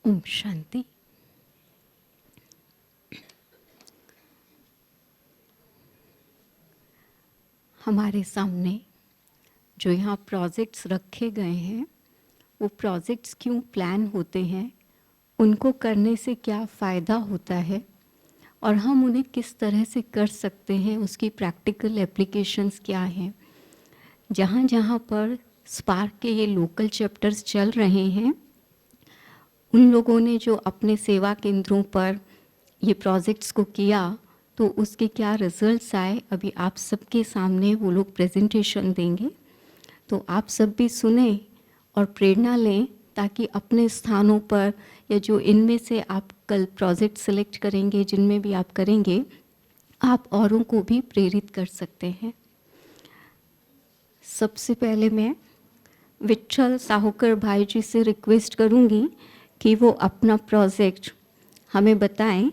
ओम शांति। हमारे सामने जो यहाँ प्रोजेक्ट्स रखे गए हैं, वो प्रोजेक्ट्स क्यों प्लान होते हैं, उनको करने से क्या फ़ायदा होता है और हम उन्हें किस तरह से कर सकते हैं, उसकी प्रैक्टिकल एप्लीकेशंस क्या हैं। जहाँ जहाँ पर स्पार्क के ये लोकल चैप्टर्स चल रहे हैं, उन लोगों ने जो अपने सेवा केंद्रों पर ये प्रोजेक्ट्स को किया, तो उसके क्या रिजल्ट्स आए, अभी आप सबके सामने वो लोग प्रेजेंटेशन देंगे। तो आप सब भी सुने और प्रेरणा लें, ताकि अपने स्थानों पर या जो इनमें से आप कल प्रोजेक्ट सेलेक्ट करेंगे, जिनमें भी आप करेंगे, आप औरों को भी प्रेरित कर सकते हैं। सबसे पहले मैं विट्ठल साहूकर भाई जी से रिक्वेस्ट करूंगी कि वो अपना प्रोजेक्ट हमें बताएं।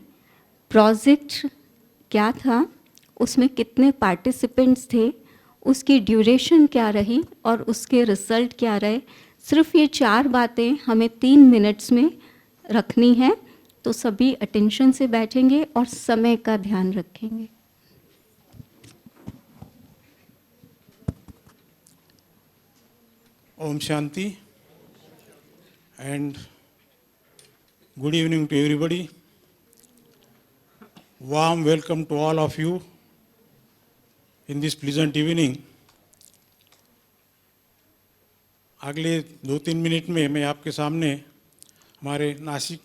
प्रोजेक्ट क्या था, उसमें कितने पार्टिसिपेंट्स थे, उसकी ड्यूरेशन क्या रही और उसके रिजल्ट क्या रहे। सिर्फ ये 4 बातें हमें 3 मिनट्स में रखनी है। तो सभी अटेंशन से बैठेंगे और समय का ध्यान रखेंगे। Om Shanti and good evening to everybody. Warm welcome to all of you in this pleasant evening. अगले 2-3 मिनट में मैं आपके सामने हमारे नासिक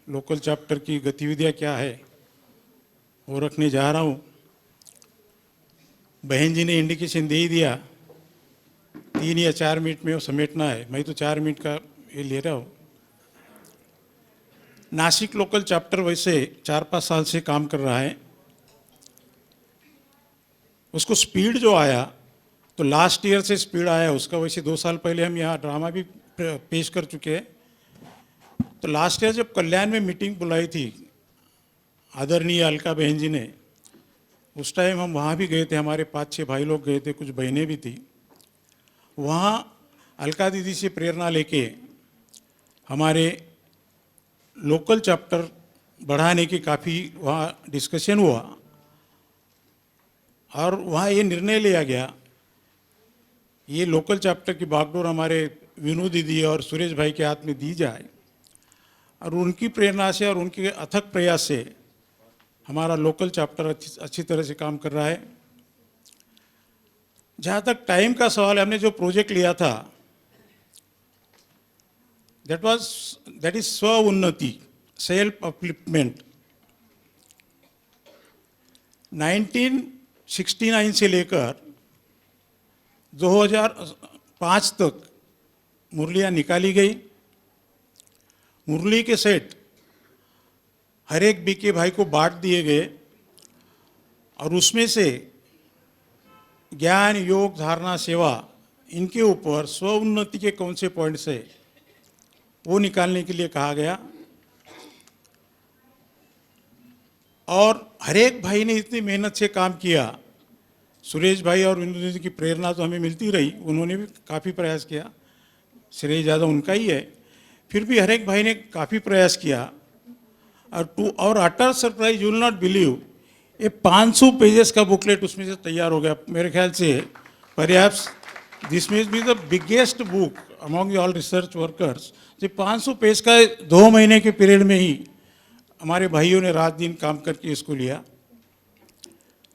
लोकल चैप्टर की गतिविधियाँ क्या है वो रखने जा रहा हूँ। बहन जी ने इंडिकेशन दे ही दिया, 3 या 4 मिनट में वो समेटना है। मैं तो 4 मिनट का ये ले रहा हूँ। नासिक लोकल चैप्टर वैसे 4-5 साल से काम कर रहा है। उसको स्पीड जो आया, तो लास्ट ईयर से स्पीड आया उसका। वैसे 2 साल पहले हम यहाँ ड्रामा भी पेश कर चुके हैं। तो लास्ट ईयर जब कल्याण में मीटिंग बुलाई थी आदरणीय अलका बहन जी ने, उस टाइम हम वहाँ भी गए थे। हमारे 5-6 भाई लोग गए थे, कुछ बहनें भी थी। वहाँ अलका दीदी से प्रेरणा लेके हमारे लोकल चैप्टर बढ़ाने की काफ़ी वहाँ डिस्कशन हुआ और वहाँ ये निर्णय लिया गया, ये लोकल चैप्टर की बागडोर हमारे विनू दीदी और सुरेश भाई के हाथ में दी जाए। और उनकी प्रेरणा से और उनके अथक प्रयास से हमारा लोकल चैप्टर अच्छी तरह से काम कर रहा है। जहाँ तक टाइम का सवाल है, हमने जो प्रोजेक्ट लिया था, दैट इज स्व उन्नति, सेल्फ अपलिफ्टमेंट। 1969 से लेकर 2005 तक मुरलियाँ निकाली गई। मुरली के सेट हर एक बीके भाई को बांट दिए गए और उसमें से ज्ञान, योग, धारणा, सेवा, इनके ऊपर स्व उन्नति के कौन से पॉइंट्स है वो निकालने के लिए कहा गया। और हर एक भाई ने इतनी मेहनत से काम किया। सुरेश भाई और विनोद दीदी की प्रेरणा तो हमें मिलती रही, उन्होंने भी काफ़ी प्रयास किया, श्रेय ज़्यादा उनका ही है। फिर भी हर एक भाई ने काफ़ी प्रयास किया। और टू और अटर surprise, you will not believe, ये 500 पेजेस का बुकलेट उसमें से तैयार हो गया। मेरे ख्याल से परहैप्स दिस में be the biggest book among all research workers. ये 500 पेज का 2 महीने के पीरियड में ही हमारे भाइयों ने रात दिन काम करके इसको लिया।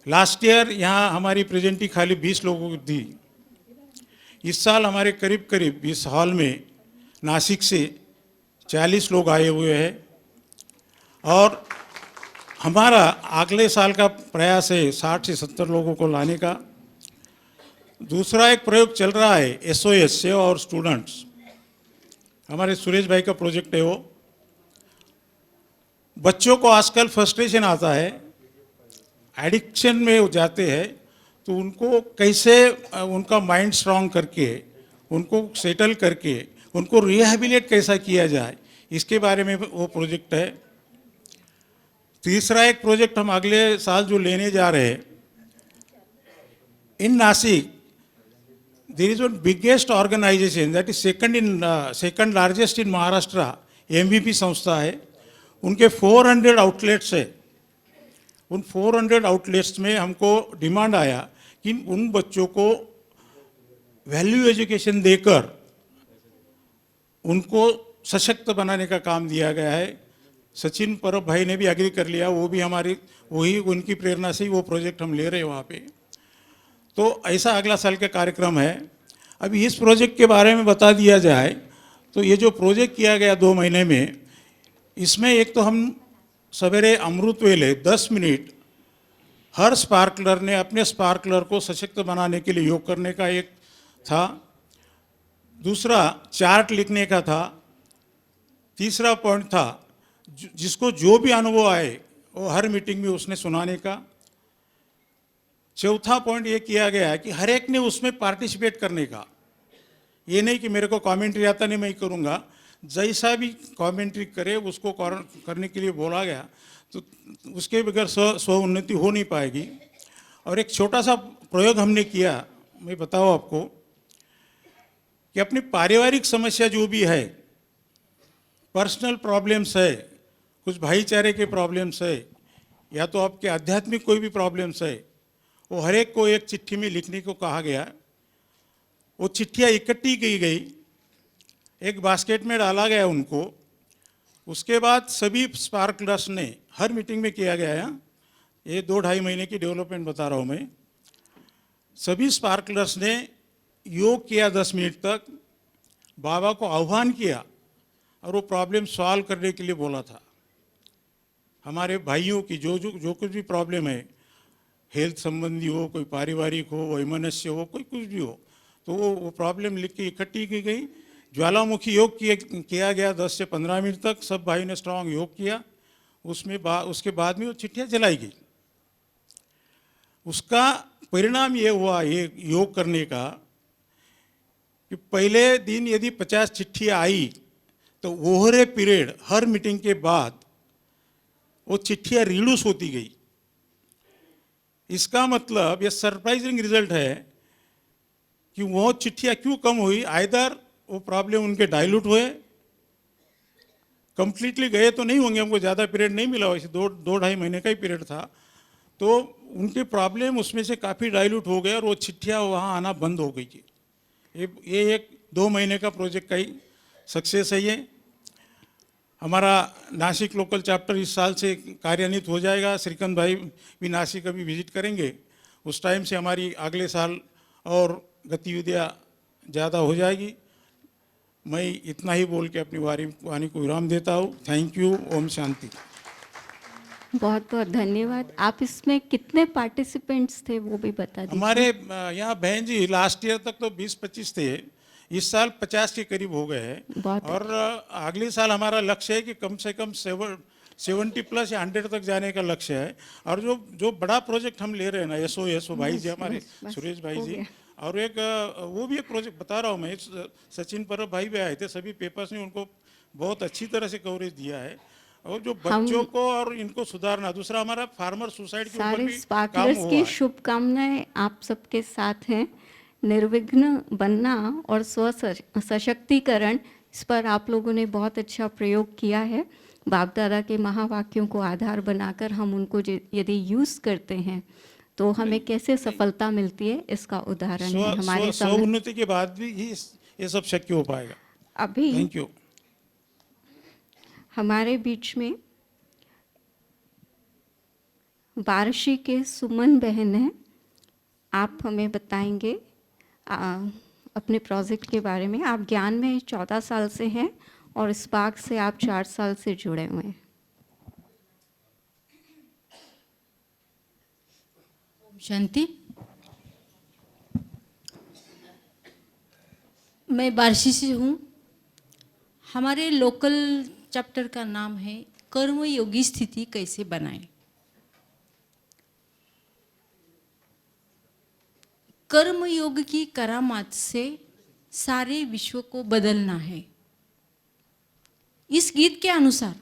लास्ट ईयर यहाँ हमारी प्रेजेंटी खाली 20 लोगों की थी। इस साल हमारे करीब करीब इस हॉल में नासिक से 40 लोग आए हुए हैं। और हमारा अगले साल का प्रयास है 60 से 70 लोगों को लाने का। दूसरा एक प्रयोग चल रहा है, SOS, सेवा और स्टूडेंट्स। हमारे सुरेश भाई का प्रोजेक्ट है वो। बच्चों को आजकल फ्रस्ट्रेशन आता है, एडिक्शन में हो जाते हैं, तो उनको कैसे उनका माइंड स्ट्रांग करके, उनको सेटल करके, उनको रिहेबिलिटेट कैसा किया जाए, इसके बारे में वो प्रोजेक्ट है। तीसरा एक प्रोजेक्ट हम अगले साल जो लेने जा रहे हैं, in Nashik there is one biggest organisation that is second largest in Maharashtra, MVP संस्था है, उनके 400 आउटलेट्स है। उन 400 आउटलेट्स में हमको डिमांड आया कि उन बच्चों को वैल्यू एजुकेशन देकर उनको सशक्त बनाने का काम दिया गया है। सचिन परब भाई ने भी एग्री कर लिया, वो भी हमारी वही उनकी प्रेरणा से ही वो प्रोजेक्ट हम ले रहे हैं वहाँ पे। तो ऐसा अगला साल का कार्यक्रम है। अभी इस प्रोजेक्ट के बारे में बता दिया जाए तो ये जो प्रोजेक्ट किया गया 2 महीने में, इसमें एक तो हम सवेरे अमृत वेले 10 मिनट हर स्पार्कलर ने अपने स्पार्कलर को सशक्त बनाने के लिए योग करने का एक था। दूसरा चार्ट लिखने का था। तीसरा पॉइंट था जिसको जो भी अनुभव आए वो हर मीटिंग में उसने सुनाने का। चौथा पॉइंट ये किया गया है कि हर एक ने उसमें पार्टिसिपेट करने का। ये नहीं कि मेरे को कमेंट्री आता नहीं मैं ही करूँगा, जैसा भी कमेंट्री करे उसको करने के लिए बोला गया, तो उसके बगैर स्व उन्नति हो नहीं पाएगी। और एक छोटा सा प्रयोग हमने किया, मैं बताऊँ आपको, कि अपनी पारिवारिक समस्या जो भी है, पर्सनल प्रॉब्लम्स है, कुछ भाईचारे के प्रॉब्लम्स है, या तो आपके आध्यात्मिक कोई भी प्रॉब्लम्स है, वो हर एक को एक चिट्ठी में लिखने को कहा गया। वो चिट्ठियाँ इकट्ठी की गई, एक बास्केट में डाला गया उनको। उसके बाद सभी स्पार्कलर्स ने हर मीटिंग में किया गया है, ये 2-2.5 महीने की डेवलपमेंट बता रहा हूँ मैं। सभी स्पार्कलर्स ने योग किया 10 मिनट तक, बाबा को आह्वान किया और वो प्रॉब्लम सॉल्व करने के लिए बोला था। हमारे भाइयों की जो कुछ भी प्रॉब्लम है, हेल्थ संबंधी हो, कोई पारिवारिक हो, वैमनस्य हो, कोई कुछ भी हो, तो वो प्रॉब्लम लिख के इकट्ठी की गई। ज्वालामुखी योग किया गया 10 से 15 मिनट तक, सब भाई ने स्ट्रांग योग किया। उसके बाद में वो चिट्ठियाँ जलाई गई। उसका परिणाम ये हुआ, ये योग करने का, कि पहले दिन यदि 50 चिट्ठियाँ आई तो ओवरे पीरियड हर मीटिंग के बाद वो चिट्ठियाँ रिड्यूस होती गई। इसका मतलब ये सरप्राइजिंग रिजल्ट है कि वो चिट्ठियाँ क्यों कम हुई। आइदर वो प्रॉब्लम उनके डाइल्यूट हुए, कंप्लीटली गए तो नहीं होंगे, हमको ज़्यादा पीरियड नहीं मिला, वैसे 2-2.5 महीने का ही पीरियड था, तो उनके प्रॉब्लम उसमें से काफ़ी डाइल्यूट हो गए और वो चिट्ठियाँ वहाँ आना बंद हो गई। ये एक 2 महीने का प्रोजेक्ट का ही सक्सेस है। ये हमारा नासिक लोकल चैप्टर इस साल से कार्यान्वित हो जाएगा। श्रीकांत भाई भी नासिक अभी विजिट करेंगे, उस टाइम से हमारी अगले साल और गतिविधियाँ ज़्यादा हो जाएगी। मैं इतना ही बोल के अपनी वाणी को विराम देता हूँ। Thank you. ओम शांति। बहुत बहुत धन्यवाद। आप इसमें कितने पार्टिसिपेंट्स थे वो भी बता दीजिए। हमारे यहाँ बहन जी लास्ट ईयर तक तो 20-25 थे, इस साल 50 के करीब हो गए हैं। और अगले साल हमारा लक्ष्य है कि कम से कम 70+ या 100 तक जाने का लक्ष्य है। और जो बड़ा प्रोजेक्ट हम ले रहे हैं ना, एसओ भाई जी, हमारे सुरेश भाई जी, और एक वो भी एक प्रोजेक्ट बता रहा हूँ मैं, सचिन परब भाई भी आए थे, सभी पेपर्स ने उनको बहुत अच्छी तरह से कवरेज दिया है। और जो बच्चों को और इनको सुधारना, दूसरा हमारा फार्मर सुसाइड के ऊपर भी स्पार्कलर्स की शुभकामनाएं आप सबके साथ हैं। निर्विघ्न बनना और स्व सशक्तिकरण, इस पर आप लोगों ने बहुत अच्छा प्रयोग किया है। बाप दादा के महावाक्यों को आधार बनाकर हम उनको यदि यूज़ करते हैं तो हमें कैसे सफलता मिलती है, इसका उदाहरण है हमारे सामने। उन्नति के बाद भी ये सब शक्य हो पाएगा। अभी थैंक यू। हमारे बीच में वाराणसी के सुमन बहन हैं, आप हमें बताएंगे अपने प्रोजेक्ट के बारे में। आप ज्ञान में 14 साल से हैं और स्पार्क से आप 4 साल से जुड़े हुए हैं। शांति। मैं वाराणसी से हूँ। हमारे लोकल चैप्टर का नाम है कर्मयोगी स्थिति कैसे बनाएं। कर्मयोग की करामात से सारे विश्व को बदलना है। इस गीत के अनुसार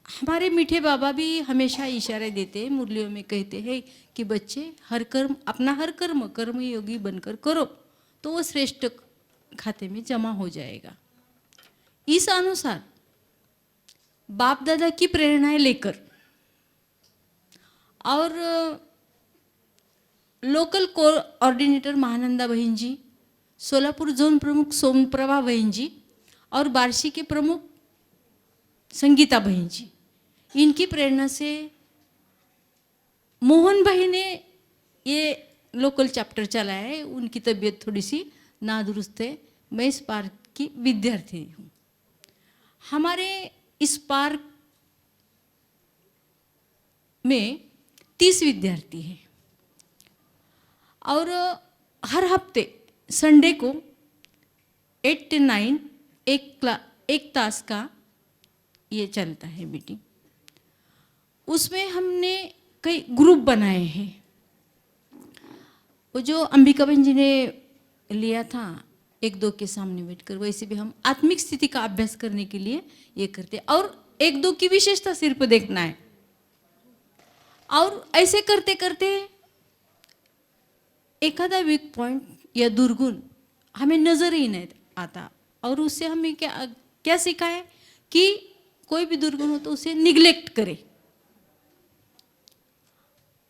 हमारे मीठे बाबा भी हमेशा इशारे देते हैं, मुरलियों में कहते हैं कि बच्चे हर कर्म, अपना हर कर्म कर्मयोगी बनकर करो तो वो श्रेष्ठ खाते में जमा हो जाएगा। इस अनुसार बाप दादा की प्रेरणाएं लेकर और लोकल कोऑर्डिनेटर महानंदा बहन जी, सोलापुर जोन प्रमुख सोमप्रभा बहन जी और बार्शी के प्रमुख संगीता बहन जी, इनकी प्रेरणा से मोहन भाई ने ये लोकल चैप्टर चलाया है। उनकी तबीयत थोड़ी सी नादुरुस्त है। मैं इस पार्क की विद्यार्थी हूँ। हमारे इस पार्क में 30 विद्यार्थी हैं और हर हफ्ते संडे को 8 से 9 एक तास का ये चलता है मीटिंग। उसमें हमने कई ग्रुप बनाए हैं। वो जो अंबिका बहन जी ने लिया था 1-2 के सामने बैठकर, वैसे भी हम आत्मिक स्थिति का अभ्यास करने के लिए ये करते हैं और 1-2 की विशेषता सिर्फ देखना है। और ऐसे करते करते एखादा वीक पॉइंट या दुर्गुण हमें नजर ही नहीं आता और उससे हमें क्या सीखा है कि कोई भी दुर्गुण हो तो उसे निग्लेक्ट करे।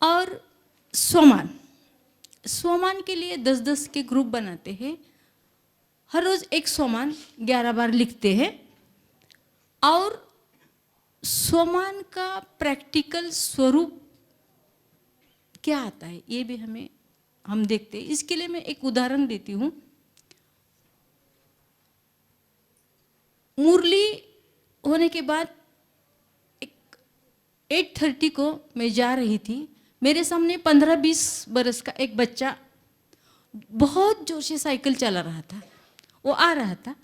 और स्वमान के लिए 10-10 के ग्रुप बनाते हैं। हर रोज एक स्वमान 11 बार लिखते हैं और स्वमान का प्रैक्टिकल स्वरूप क्या आता है ये भी हम देखते हैं। इसके लिए मैं एक उदाहरण देती हूँ। मुरली होने के बाद 8:30 को मैं जा रही थी। मेरे सामने 15-20 बरस का एक बच्चा बहुत जोर से साइकिल चला रहा था। वो आ रहा था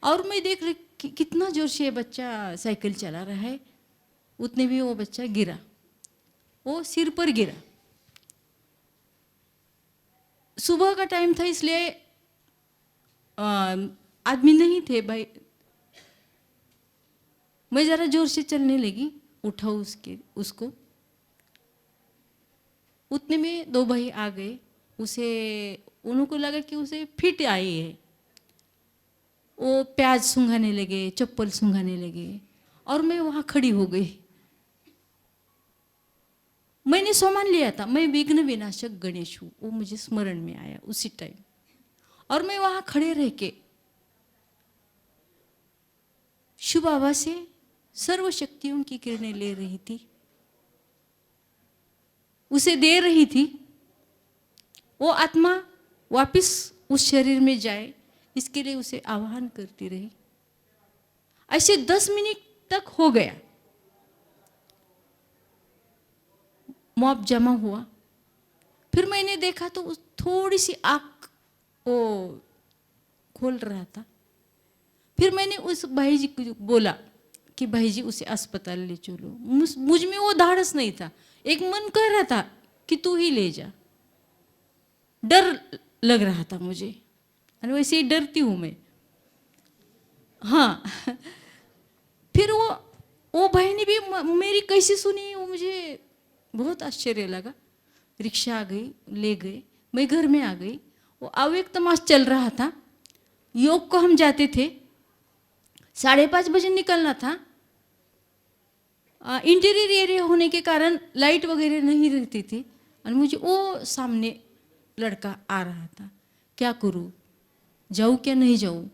और मैं देख रही कि कितना जोर से बच्चा साइकिल चला रहा है। उतने भी वो बच्चा गिरा, वो सिर पर गिरा। सुबह का टाइम था इसलिए आदमी नहीं थे भाई। मैं ज़रा जोर से चलने लगी, उठाओ उसको। उतने में 2 भाई आ गए। उनको लगा कि उसे फिट आई है। वो प्याज सूंघाने लगे, चप्पल सूंघाने लगे और मैं वहाँ खड़ी हो गई। मैंने सामान लिया था, मैं विघ्न विनाशक गणेश हूँ, वो मुझे स्मरण में आया उसी टाइम। और मैं वहाँ खड़े रह के शिव बाबा से सर्व शक्तियों की किरणें ले रही थी, उसे दे रही थी। वो आत्मा वापस उस शरीर में जाए इसके लिए उसे आह्वान करती रही। ऐसे 10 मिनट तक हो गया। मॉब जमा हुआ। फिर मैंने देखा तो थोड़ी सी आँख वो खोल रहा था। फिर मैंने उस भाई जी को बोला कि भाई जी उसे अस्पताल ले चलो। मुझ में वो धाड़स नहीं था। एक मन कह रहा था कि तू ही ले जा। डर लग रहा था मुझे और वैसे ही डरती हूँ मैं। हाँ। फिर वो भाई ने भी मेरी कैसी सुनी, वो मुझे बहुत आश्चर्य लगा। रिक्शा आ गई, ले गए, मैं घर में आ गई। वो अव्यक्त तमाश चल रहा था। योग को हम जाते थे, 5:30 बजे निकलना था। इंटीरियर एरिया होने के कारण लाइट वगैरह नहीं रहती थी और मुझे वो सामने लड़का आ रहा था। क्या करूँ, जाऊँ क्या नहीं जाऊँ,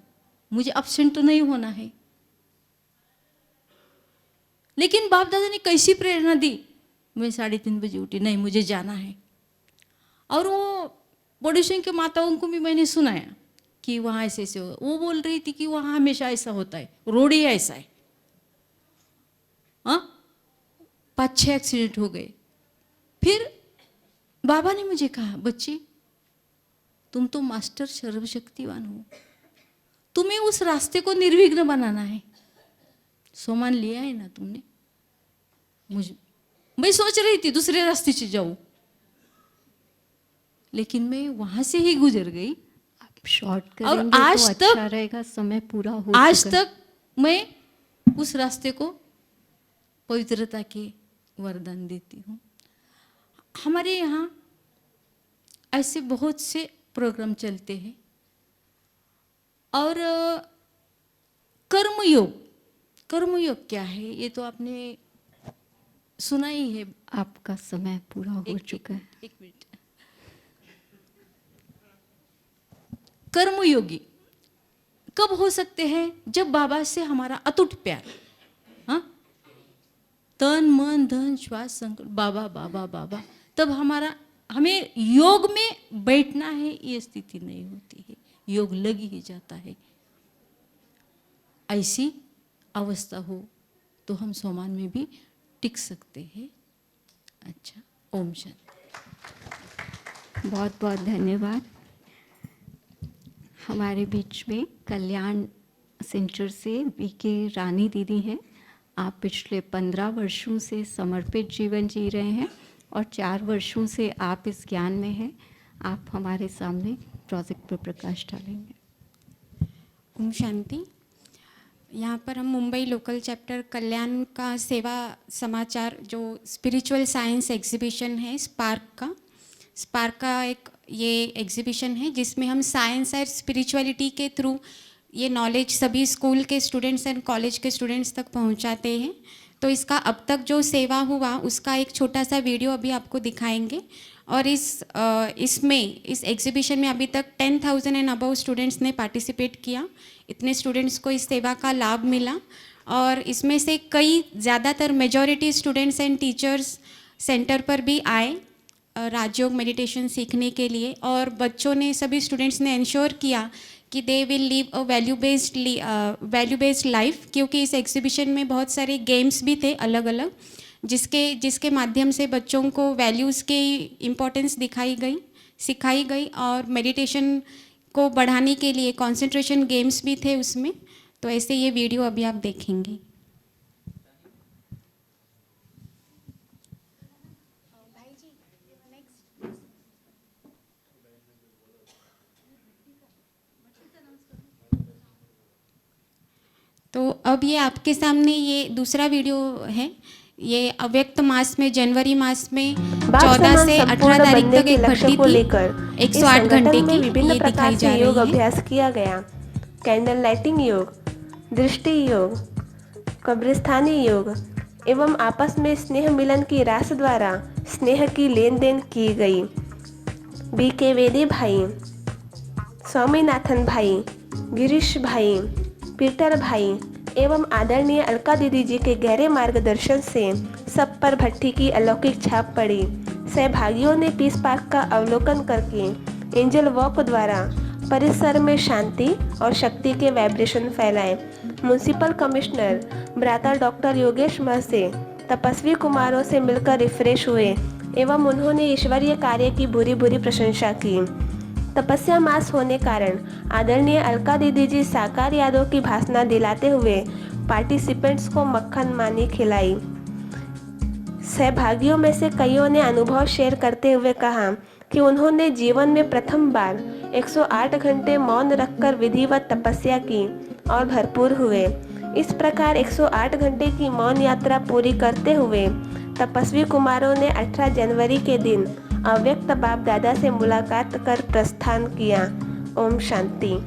मुझे एब्सेंट तो नहीं होना है। लेकिन बाप दादा ने कैसी प्रेरणा दी, मैं 3:30 बजे उठी, नहीं मुझे जाना है। और वो पड़ोसियों के माताओं को भी मैंने सुनाया कि वहाँ ऐसे ऐसे हो। वो बोल रही थी कि वहाँ हमेशा ऐसा होता है, रोड ही ऐसा है। हाँ, 5-6 एक्सीडेंट हो गए। फिर बाबा ने मुझे कहा, बच्ची तुम तो मास्टर सर्वशक्तिवान हो, तुम्हें उस रास्ते को निर्विघ्न बनाना है। सामान लिया है ना तुमने। मैं सोच रही थी दूसरे रास्ते से जाऊं, लेकिन मैं वहां से ही गुजर गई। आप शॉर्ट और करेंगे आज तो तक अच्छा रहेगा, समय पूरा हो आज चुका है। तक मैं उस रास्ते को पवित्रता के वरदान देती हूँ। हमारे यहाँ ऐसे बहुत से प्रोग्राम चलते हैं और कर्मयोग क्या है ये तो आपने सुना ही है। आपका समय पूरा हो चुका है। एक मिनट। कर्मयोगी कब हो सकते हैं? जब बाबा से हमारा अटूट प्यार, हाँ, तन मन धन श्वास संकल्प बाबा बाबा बाबा, तब हमें योग में बैठना है ये स्थिति नहीं होती है, योग लग ही जाता है। ऐसी अवस्था हो तो हम सोमान में भी टिक सकते हैं। अच्छा, ओम शांति। बहुत बहुत धन्यवाद। हमारे बीच में कल्याण सेंटर से वीके रानी दीदी हैं। आप पिछले 15 वर्षों से समर्पित जीवन जी रहे हैं और 4 वर्षों से आप इस ज्ञान में हैं। आप हमारे सामने प्रोजेक्ट पर प्रकाश डालेंगे। ओम शांति। यहाँ पर हम मुंबई लोकल चैप्टर कल्याण का सेवा समाचार जो स्पिरिचुअल साइंस एग्जीबिशन है स्पार्क का एक ये एग्जीबिशन है जिसमें हम साइंस और स्पिरिचुअलिटी के थ्रू ये नॉलेज सभी स्कूल के स्टूडेंट्स एंड कॉलेज के स्टूडेंट्स तक पहुँचाते हैं। तो इसका अब तक जो सेवा हुआ उसका एक छोटा सा वीडियो अभी आपको दिखाएंगे। और इस एग्जीबिशन में अभी तक 10,000 एंड अबव स्टूडेंट्स ने पार्टिसिपेट किया। इतने स्टूडेंट्स को इस सेवा का लाभ मिला और इसमें से कई ज़्यादातर majority students and teachers centre पर भी आए राजयोग मेडिटेशन सीखने के लिए। और बच्चों ने, सभी स्टूडेंट्स ने इंश्योर किया कि they will live a value based life, क्योंकि इस एग्जीबिशन में बहुत सारे गेम्स भी थे अलग अलग जिसके माध्यम से बच्चों को वैल्यूज़ के इम्पोर्टेंस सिखाई गई और मेडिटेशन को बढ़ाने के लिए कंसंट्रेशन गेम्स भी थे उसमें। तो ऐसे ये वीडियो अभी आप देखेंगे। तो अब ये आपके सामने ये दूसरा वीडियो है। ये अव्यक्त मास में जनवरी मास में 14 से 18 तारीख तक एक भट्टी थी 108 घंटे की, विभिन्न ये प्रकार दिखाई जा से योग रही है। अभ्यास किया गया। कैंडल लाइटिंग योग, दृष्टि योग, कब्रिस्तानी योग एवं आपस में स्नेह मिलन की रास द्वारा स्नेह की लेन देन की गई। बीके वेदी भाई, स्वामीनाथन भाई, गिरीश भाई, पीटर भाई एवं आदरणीय अलका दीदी जी के गहरे मार्गदर्शन से सब पर भट्टी की अलौकिक छाप पड़ी। सहभागियों ने पीस पार्क का अवलोकन करके एंजल वॉक द्वारा परिसर में शांति और शक्ति के वाइब्रेशन फैलाए। म्युनिसिपल कमिश्नर भ्राता डॉक्टर योगेश महसे तपस्वी कुमारों से मिलकर रिफ्रेश हुए एवं उन्होंने ईश्वरीय कार्य की बुरी बुरी प्रशंसा की। तपस्या मास होने कारण आदरणीय अलका दीदी जी साकार यादों की भाषणा दिलाते हुए पार्टिसिपेंट्स को मक्खन मानी खिलाई। सहभागियों में से कईयों ने अनुभव शेयर करते हुए कहा कि उन्होंने जीवन में प्रथम बार 108 घंटे मौन रखकर विधिवत तपस्या की और भरपूर हुए। इस प्रकार 108 घंटे की मौन यात्रा पूरी करते हुए तपस्वी कुमारों ने 18 जनवरी के दिन अव्यक्त बाप दादा से मुलाकात कर प्रस्थान किया। ओम शांति।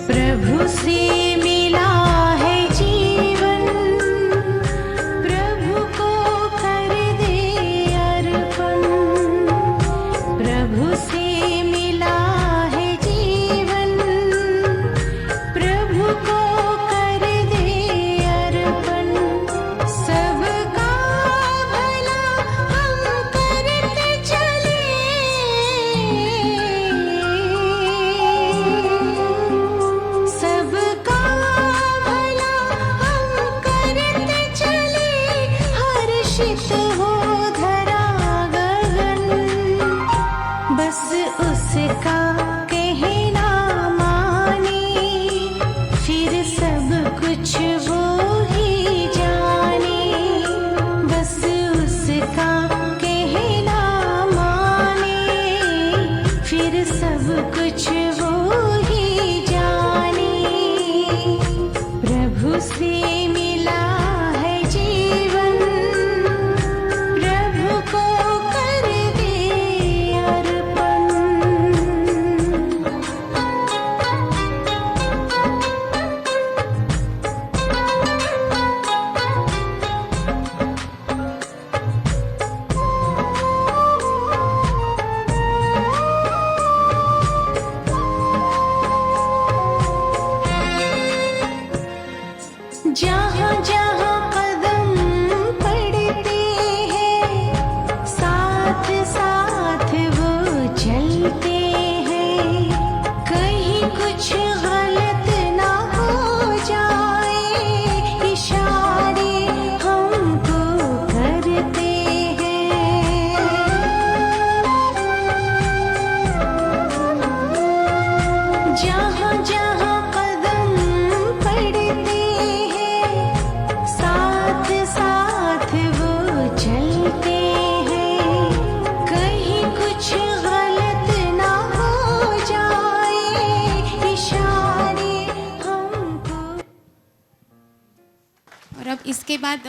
प्रभु से मिला है जी जिसका कहना माने, फिर सब कुछ वो ही जाने। प्रभु से मिला है जीवन, प्रभु को कर दे अर्पण। जहाँ जहाँ कदम पड़ते हैं, साथ साथ वो चलते हैं। कहीं कुछ गलत ना हो जाए, इशारे हमको करते हैं। जहाँ जहाँ कदम पड़ते हैं, साथ साथ वो चलते हैं। कहीं कुछ गलत ना हो जाए, इशारे हमको। और अब इसके बाद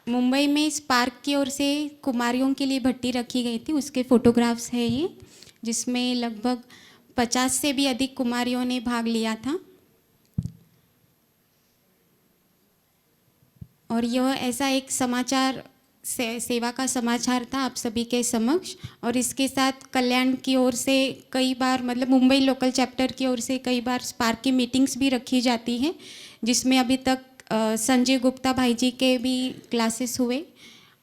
मुंबई में स्पार्क की ओर से कुमारियों के लिए भट्टी रखी गई थी, उसके फोटोग्राफ्स है ये, जिसमें लगभग 50 से भी अधिक कुमारियों ने भाग लिया था। और यह ऐसा एक समाचार सेवा का समाचार था आप सभी के समक्ष। और इसके साथ कल्याण की ओर से कई बार, मतलब मुंबई लोकल चैप्टर की ओर से कई बार स्पार्क की मीटिंग्स भी रखी जाती हैं, जिसमें अभी तक संजय गुप्ता भाई जी के भी क्लासेस हुए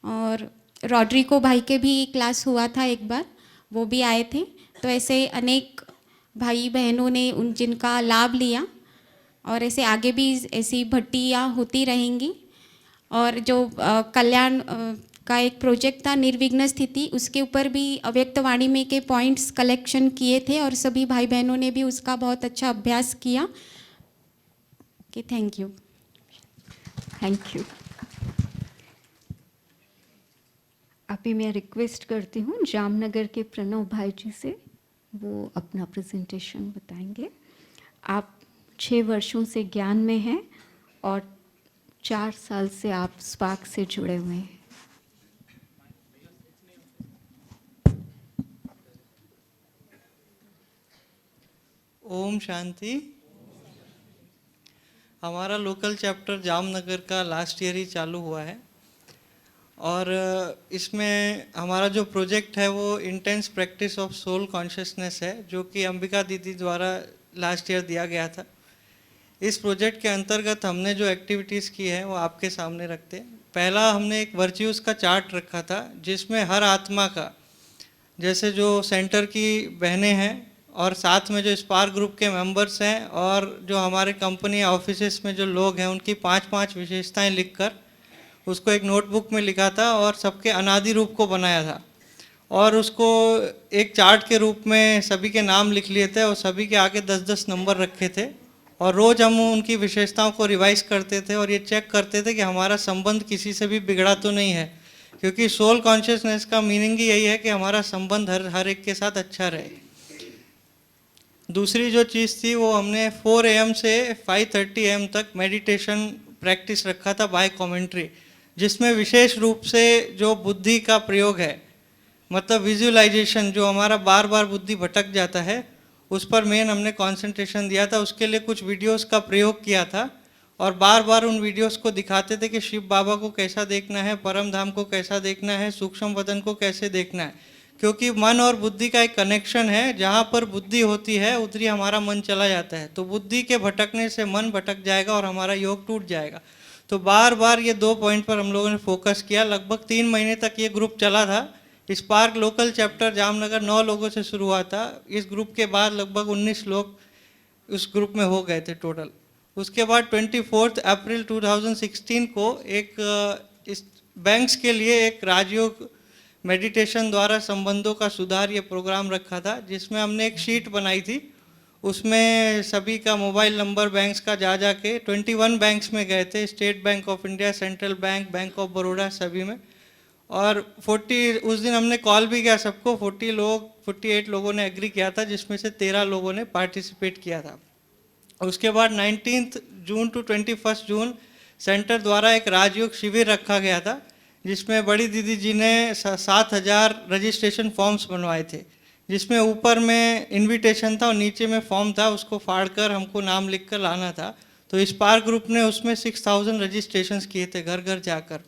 और रॉड्रिको भाई के भी क्लास हुआ था एक बार, वो भी आए थे। तो ऐसे अनेक भाई बहनों ने जिनका लाभ लिया, और ऐसे आगे भी ऐसी भट्टियाँ होती रहेंगी। और जो कल्याण का एक प्रोजेक्ट था निर्विघ्न स्थिति, उसके ऊपर भी अव्यक्त वाणी में के पॉइंट्स कलेक्शन किए थे और सभी भाई बहनों ने भी उसका बहुत अच्छा अभ्यास किया। कि थैंक यू। Thank you. अभी मैं रिक्वेस्ट करती हूँ जामनगर के प्रणव भाई जी से, वो अपना प्रेजेंटेशन बताएंगे। आप 6 वर्षों से ज्ञान में हैं और 4 साल से आप स्पार्क से जुड़े हुए हैं। ओम शांति। हमारा लोकल चैप्टर जामनगर का लास्ट ईयर ही चालू हुआ है और इसमें हमारा जो प्रोजेक्ट है वो intense practice of soul consciousness है, जो कि अंबिका दीदी द्वारा लास्ट ईयर दिया गया था। इस प्रोजेक्ट के अंतर्गत हमने जो एक्टिविटीज़ की है वो आपके सामने रखते हैं। पहला हमने एक वर्च्यूज़ का चार्ट रखा था, जिसमें हर आत्मा का, जैसे जो सेंटर की बहनें हैं और साथ में जो स्पार्क ग्रुप के मेंबर्स हैं और जो हमारे कंपनी ऑफिसेस में जो लोग हैं, उनकी 5-5 विशेषताएं लिखकर उसको एक नोटबुक में लिखा था और सबके अनादि रूप को बनाया था और उसको एक चार्ट के रूप में सभी के नाम लिख लिए थे और सभी के आगे 10-10 नंबर रखे थे और रोज़ हम उनकी विशेषताओं को रिवाइज करते थे और ये चेक करते थे कि हमारा संबंध किसी से भी बिगड़ा तो नहीं है, क्योंकि सोल कॉन्शियसनेस का मीनिंग ही यही है कि हमारा संबंध हर एक के साथ अच्छा रहे। दूसरी जो चीज़ थी वो हमने 4 AM से 5:30 AM तक मेडिटेशन प्रैक्टिस रखा था बाय कमेंट्री, जिसमें विशेष रूप से जो बुद्धि का प्रयोग है, मतलब विजुअलाइजेशन, जो हमारा बार बार बुद्धि भटक जाता है, उस पर मेन हमने कंसंट्रेशन दिया था। उसके लिए कुछ वीडियोस का प्रयोग किया था और बार बार उन वीडियोस को दिखाते थे कि शिव बाबा को कैसा देखना है, परम धाम को कैसा देखना है, सूक्ष्म वतन को कैसे देखना है, क्योंकि मन और बुद्धि का एक कनेक्शन है। जहाँ पर बुद्धि होती है उधर ही हमारा मन चला जाता है, तो बुद्धि के भटकने से मन भटक जाएगा और हमारा योग टूट जाएगा। तो बार बार ये 2 पॉइंट पर हम लोगों ने फोकस किया। लगभग 3 महीने तक ये ग्रुप चला था। स्पार्क लोकल चैप्टर जामनगर 9 लोगों से शुरू हुआ था। इस ग्रुप के बाद लगभग 19 लोग उस ग्रुप में हो गए थे टोटल। उसके बाद 24 अप्रैल 2016 को एक इस बैंक्स के लिए एक राजयोग मेडिटेशन द्वारा संबंधों का सुधार ये प्रोग्राम रखा था, जिसमें हमने एक शीट बनाई थी। उसमें सभी का मोबाइल नंबर बैंक्स का जा के 21 बैंक्स में गए थे, state bank of India, central bank, bank of Baroda, सभी में। और 40 उस दिन हमने कॉल भी किया सबको, 48 लोगों ने एग्री किया था, जिसमें से 13 लोगों ने पार्टिसिपेट किया था। उसके बाद 19 जून टू 21 जून सेंटर द्वारा एक राजयोग शिविर रखा गया था, जिसमें बड़ी दीदी जी ने 7,000 रजिस्ट्रेशन फॉर्म्स बनवाए थे, जिसमें ऊपर में इनविटेशन था और नीचे में फॉर्म था, उसको फाड़कर हमको नाम लिख कर लाना था। तो स्पार्क ग्रुप ने उसमें 6,000 रजिस्ट्रेशंस किए थे घर घर जाकर।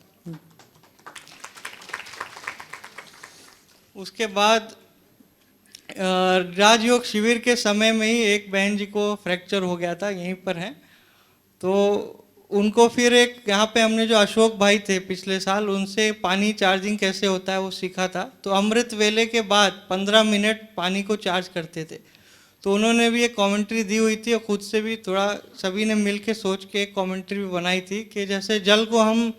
उसके बाद राजयोग शिविर के समय में ही एक बहन जी को फ्रैक्चर हो गया था, यहीं पर हैं, तो उनको फिर एक यहाँ पे हमने जो अशोक भाई थे पिछले साल, उनसे पानी चार्जिंग कैसे होता है वो सीखा था। तो अमृत वेले के बाद 15 मिनट पानी को चार्ज करते थे, तो उन्होंने भी एक कमेंट्री दी हुई थी और ख़ुद से भी थोड़ा सभी ने मिल के सोच के एक कमेंट्री भी बनाई थी कि जैसे जल को हम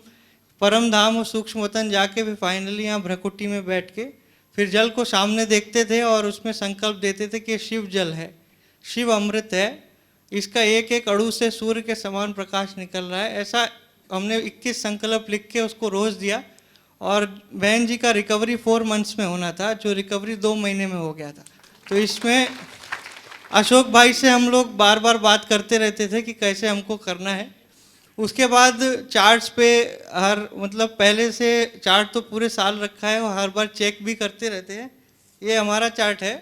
परम धाम और सूक्ष्म वतन जाके भी फाइनली यहाँ भ्रकुटी में बैठ के फिर जल को सामने देखते थे और उसमें संकल्प देते थे कि शिव जल है, शिव अमृत है, इसका एक एक अणु से सूर्य के समान प्रकाश निकल रहा है। ऐसा हमने 21 संकल्प लिख के उसको रोज़ दिया। और बहन जी का रिकवरी 4 मंथ्स में होना था, जो रिकवरी 2 महीने में हो गया था। तो इसमें अशोक भाई से हम लोग बार बार बात करते रहते थे कि कैसे हमको करना है। उसके बाद चार्ट्स पे मतलब पहले से चार्ट तो पूरे साल रखा है और हर बार चेक भी करते रहते हैं। ये हमारा चार्ट है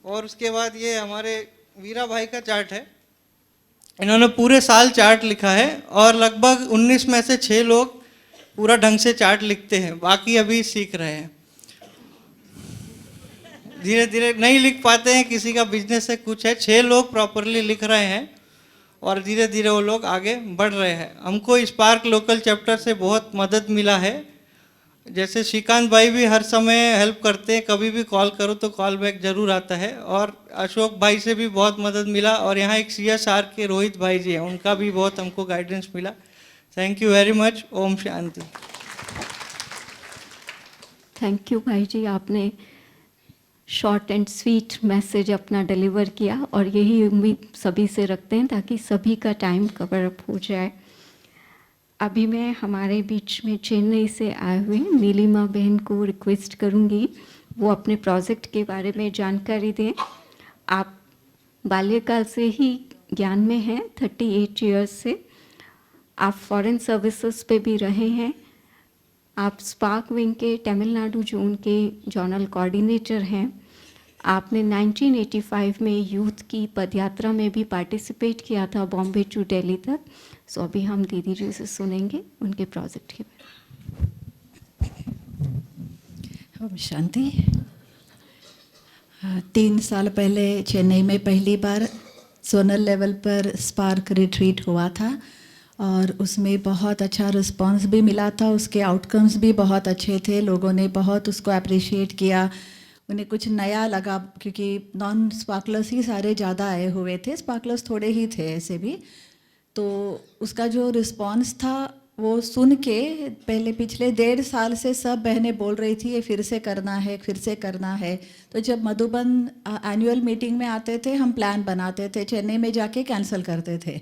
और उसके बाद ये हमारे वीरा भाई का चार्ट है। इन्होंने पूरे साल चार्ट लिखा है और लगभग 19 में से 6 लोग पूरा ढंग से चार्ट लिखते हैं, बाकी अभी सीख रहे हैं। धीरे धीरे नहीं लिख पाते हैं, किसी का बिजनेस है, कुछ है। 6 लोग प्रॉपरली लिख रहे हैं और धीरे धीरे वो लोग आगे बढ़ रहे हैं। हमको स्पार्क लोकल चैप्टर से बहुत मदद मिला है। जैसे श्रीकांत भाई भी हर समय हेल्प करते हैं, कभी भी कॉल करो तो कॉल बैक जरूर आता है। और अशोक भाई से भी बहुत मदद मिला और यहाँ एक CSR के रोहित भाई जी हैं, उनका भी बहुत हमको गाइडेंस मिला। Thank you very much. ओम शांति। थैंक यू भाई जी, आपने शॉर्ट एंड स्वीट मैसेज अपना डिलीवर किया और यही उम्मीद सभी से रखते हैं ताकि सभी का टाइम कवर अप हो जाए। अभी मैं हमारे बीच में चेन्नई से आए हुए नीलिमा बहन को रिक्वेस्ट करूंगी वो अपने प्रोजेक्ट के बारे में जानकारी दें। आप बाल्यकाल से ही ज्ञान में हैं, 38 इयर्स से। आप फॉरेन सर्विसेज पे भी रहे हैं। आप स्पार्क विंग के तमिलनाडु जोन के जोनल कोऑर्डिनेटर हैं। आपने 1985 में यूथ की पदयात्रा में भी पार्टिसिपेट किया था, बॉम्बे टू दिल्ली तक। सो अभी हम दीदी जी से सुनेंगे उनके प्रोजेक्ट के बारे में। ओम शांति। 3 साल पहले चेन्नई में पहली बार जोनल लेवल पर स्पार्क रिट्रीट हुआ था और उसमें बहुत अच्छा रिस्पांस भी मिला था। उसके आउटकम्स भी बहुत अच्छे थे, लोगों ने बहुत उसको अप्रिशिएट किया। उन्हें कुछ नया लगा क्योंकि नॉन स्पार्कलर्स ही सारे ज़्यादा आए हुए थे, स्पार्कलर्स थोड़े ही थे ऐसे भी। तो उसका जो रिस्पांस था वो सुन के पहले पिछले 1.5 साल से सब बहनें बोल रही थी ये फिर से करना है, फिर से करना है। तो जब मधुबन एनुअल मीटिंग में आते थे हम प्लान बनाते थे, चेन्नई में जाके कैंसिल करते थे।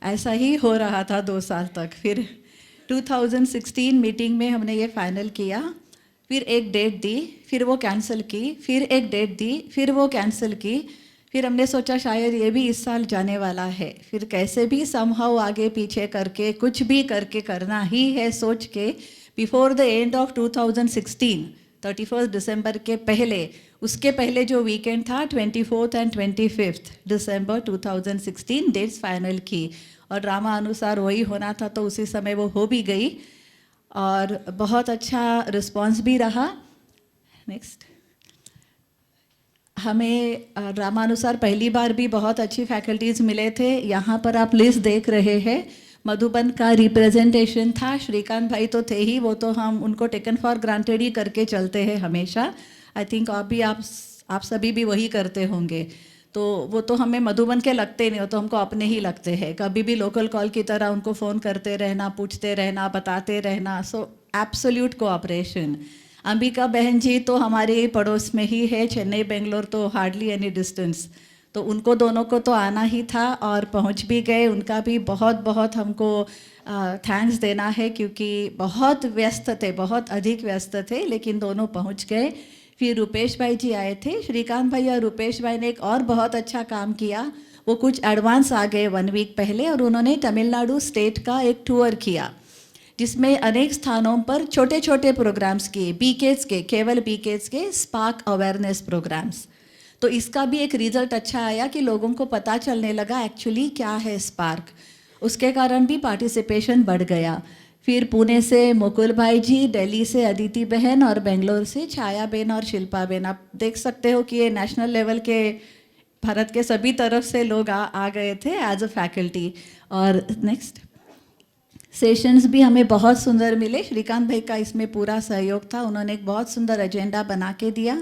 ऐसा ही हो रहा था 2 साल तक। फिर 2016 मीटिंग में हमने ये फाइनल किया, फिर एक डेट दी, फिर वो कैंसिल की, फिर एक डेट दी, फिर वो कैंसिल की। फिर हमने सोचा शायद ये भी इस साल जाने वाला है। फिर कैसे भी समहाउ आगे पीछे करके कुछ भी करके करना ही है सोच के बिफोर द एंड ऑफ 2016 31 दिसंबर के पहले, उसके पहले जो वीकेंड था 24 एंड 25 दिसंबर 2016 डेट्स फाइनल की और ड्रामा अनुसार वही होना था, तो उसी समय वो हो भी गई और बहुत अच्छा रिस्पांस भी रहा। नेक्स्ट, हमें ड्रामानुसार पहली बार भी बहुत अच्छी फैकल्टीज़ मिले थे। यहाँ पर आप लिस्ट देख रहे हैं, मधुबन का रिप्रेजेंटेशन था। श्रीकांत भाई तो थे ही, वो तो हम उनको टेकन फॉर ग्रांटेड ही करके चलते हैं हमेशा। आई थिंक आप सभी भी वही करते होंगे। तो वो तो हमें मधुबन के लगते नहीं, हो तो हमको अपने ही लगते हैं। कभी भी लोकल कॉल की तरह उनको फ़ोन करते रहना, पूछते रहना, बताते रहना। सो एब्सोल्यूट कोऑपरेशन। अंबिका बहन जी तो हमारे पड़ोस में ही है, चेन्नई बेंगलोर तो हार्डली एनी डिस्टेंस। तो उनको दोनों को तो आना ही था और पहुंच भी गए। उनका भी बहुत बहुत हमको थैंक्स देना है, क्योंकि बहुत व्यस्त थे, बहुत अधिक व्यस्त थे, लेकिन दोनों पहुंच गए। फिर रुपेश भाई जी आए थे। श्रीकांत भाई और रुपेश भाई ने एक और बहुत अच्छा काम किया, वो कुछ एडवांस आ गए 1 वीक पहले, और उन्होंने तमिलनाडु स्टेट का एक टूर किया, जिसमें अनेक स्थानों पर छोटे छोटे प्रोग्राम्स किए, बीकेस के, केवल बीकेस के स्पार्क अवेयरनेस प्रोग्राम्स। तो इसका भी एक रिजल्ट अच्छा आया कि लोगों को पता चलने लगा एक्चुअली क्या है स्पार्क, उसके कारण भी पार्टिसिपेशन बढ़ गया। फिर पुणे से मुकुल भाई जी, दिल्ली से अदिति बहन और बेंगलोर से छाया बहन और शिल्पा बहन। आप देख सकते हो कि ये नेशनल लेवल के भारत के सभी तरफ से लोग आ गए थे एज अ फैकल्टी। और नेक्स्ट सेशंस भी हमें बहुत सुंदर मिले। श्रीकांत भाई का इसमें पूरा सहयोग था, उन्होंने एक बहुत सुंदर एजेंडा बना के दिया।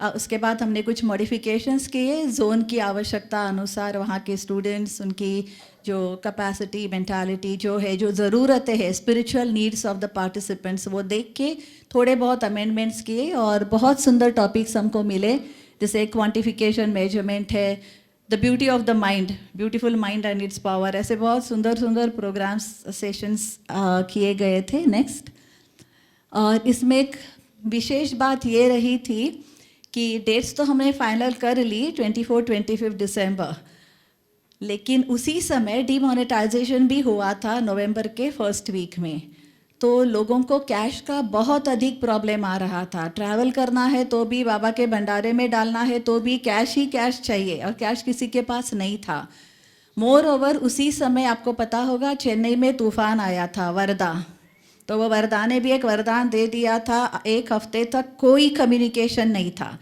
उसके बाद हमने कुछ मॉडिफिकेशंस किए जोन की आवश्यकता अनुसार, वहाँ के स्टूडेंट्स, उनकी जो कैपेसिटी, मेंटालिटी जो है, जो ज़रूरतें हैं, spiritual needs of the participants, वो देख के थोड़े बहुत अमेंडमेंट्स किए और बहुत सुंदर टॉपिक्स हमको मिले, जैसे क्वांटिफिकेशन मेजरमेंट है, the beauty of the mind, beautiful mind and it's power, ऐसे बहुत सुंदर सुंदर प्रोग्राम्स, सेशंस किए गए थे। नेक्स्ट, और इसमें एक विशेष बात ये रही थी कि डेट्स तो हमने फाइनल कर ली 24-25 दिसंबर, लेकिन उसी समय डीमोनेटाइजेशन भी हुआ था नवंबर के फर्स्ट वीक में। तो लोगों को कैश का बहुत अधिक प्रॉब्लम आ रहा था, ट्रैवल करना है तो भी, बाबा के भंडारे में डालना है तो भी कैश ही कैश चाहिए, और कैश किसी के पास नहीं था। मोर ओवर उसी समय आपको पता होगा चेन्नई में तूफान आया था, वरदा, तो वो वरदा ने भी एक वरदान दे दिया था, 1 हफ्ते तक कोई कम्युनिकेशन नहीं था,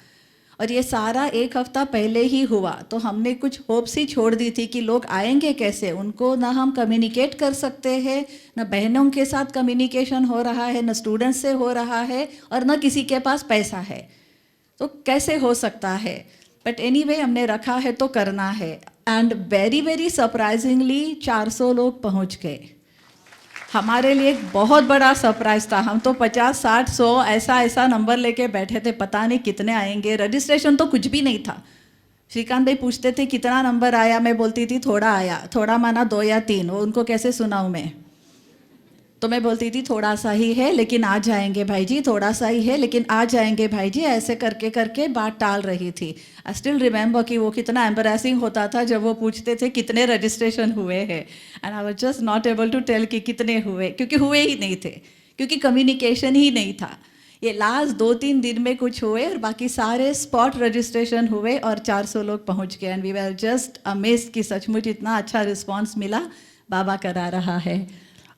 और ये सारा 1 हफ्ता पहले ही हुआ। तो हमने कुछ होप्स ही छोड़ दी थी कि लोग आएंगे कैसे, उनको ना हम कम्युनिकेट कर सकते हैं, ना बहनों के साथ कम्युनिकेशन हो रहा है, ना स्टूडेंट्स से हो रहा है, और ना किसी के पास पैसा है, तो कैसे हो सकता है। बट एनीवे हमने रखा है तो करना है, एंड वेरी वेरी सरप्राइजिंगली 400 लोग पहुंच गए। हमारे लिए एक बहुत बड़ा सरप्राइज था, हम तो 50, 60, 100 ऐसा नंबर लेके बैठे थे, पता नहीं कितने आएंगे। रजिस्ट्रेशन तो कुछ भी नहीं था। श्रीकांत भाई पूछते थे कितना नंबर आया, मैं बोलती थी थोड़ा आया, थोड़ा माना 2 या 3, वो उनको कैसे सुनाऊँ मैं, तो मैं बोलती थी थोड़ा सा ही है लेकिन आ जाएंगे भाई जी, थोड़ा सा ही है लेकिन आ जाएंगे भाई जी, ऐसे करके करके बात टाल रही थी। आई स्टिल रिमेंबर कि वो कितना एम्बैरेसिंग होता था जब वो पूछते थे कितने रजिस्ट्रेशन हुए हैं, and I was just not able to tell कि कितने हुए, क्योंकि हुए ही नहीं थे, क्योंकि कम्युनिकेशन ही नहीं था। ये लास्ट 2-3 दिन में कुछ हुए और बाकी सारे स्पॉट रजिस्ट्रेशन हुए और 400 लोग पहुँच गए, and we were just amazed कि सचमुच इतना अच्छा रिस्पॉन्स मिला, बाबा करा रहा है।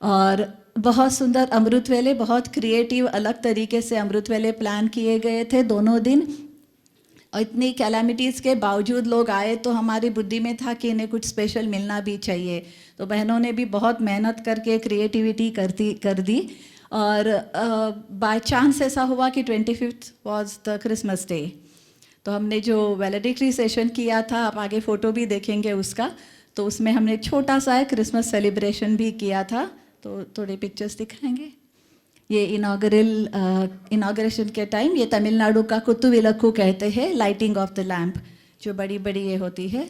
और बहुत सुंदर अमृत वेले, बहुत क्रिएटिव अलग तरीके से अमृत वेले प्लान किए गए थे दोनों दिन, और इतनी कैलामिटीज़ के बावजूद लोग आए तो हमारी बुद्धि में था कि इन्हें कुछ स्पेशल मिलना भी चाहिए। तो बहनों ने भी बहुत मेहनत करके क्रिएटिविटी कर दी, और बाय चांस ऐसा हुआ कि 25th was the Christmas day. तो हमने जो वैलेडिक्टरी सेशन किया था, आप आगे फ़ोटो भी देखेंगे उसका, तो उसमें हमने छोटा सा क्रिसमस सेलिब्रेशन भी किया था, तो थोड़े पिक्चर्स दिखाएंगे। ये इनाग्रेशन के टाइम, ये तमिलनाडु का कुत्तुविलक्कू कहते हैं, लाइटिंग ऑफ द लैम्प, जो बड़ी बड़ी ये होती है,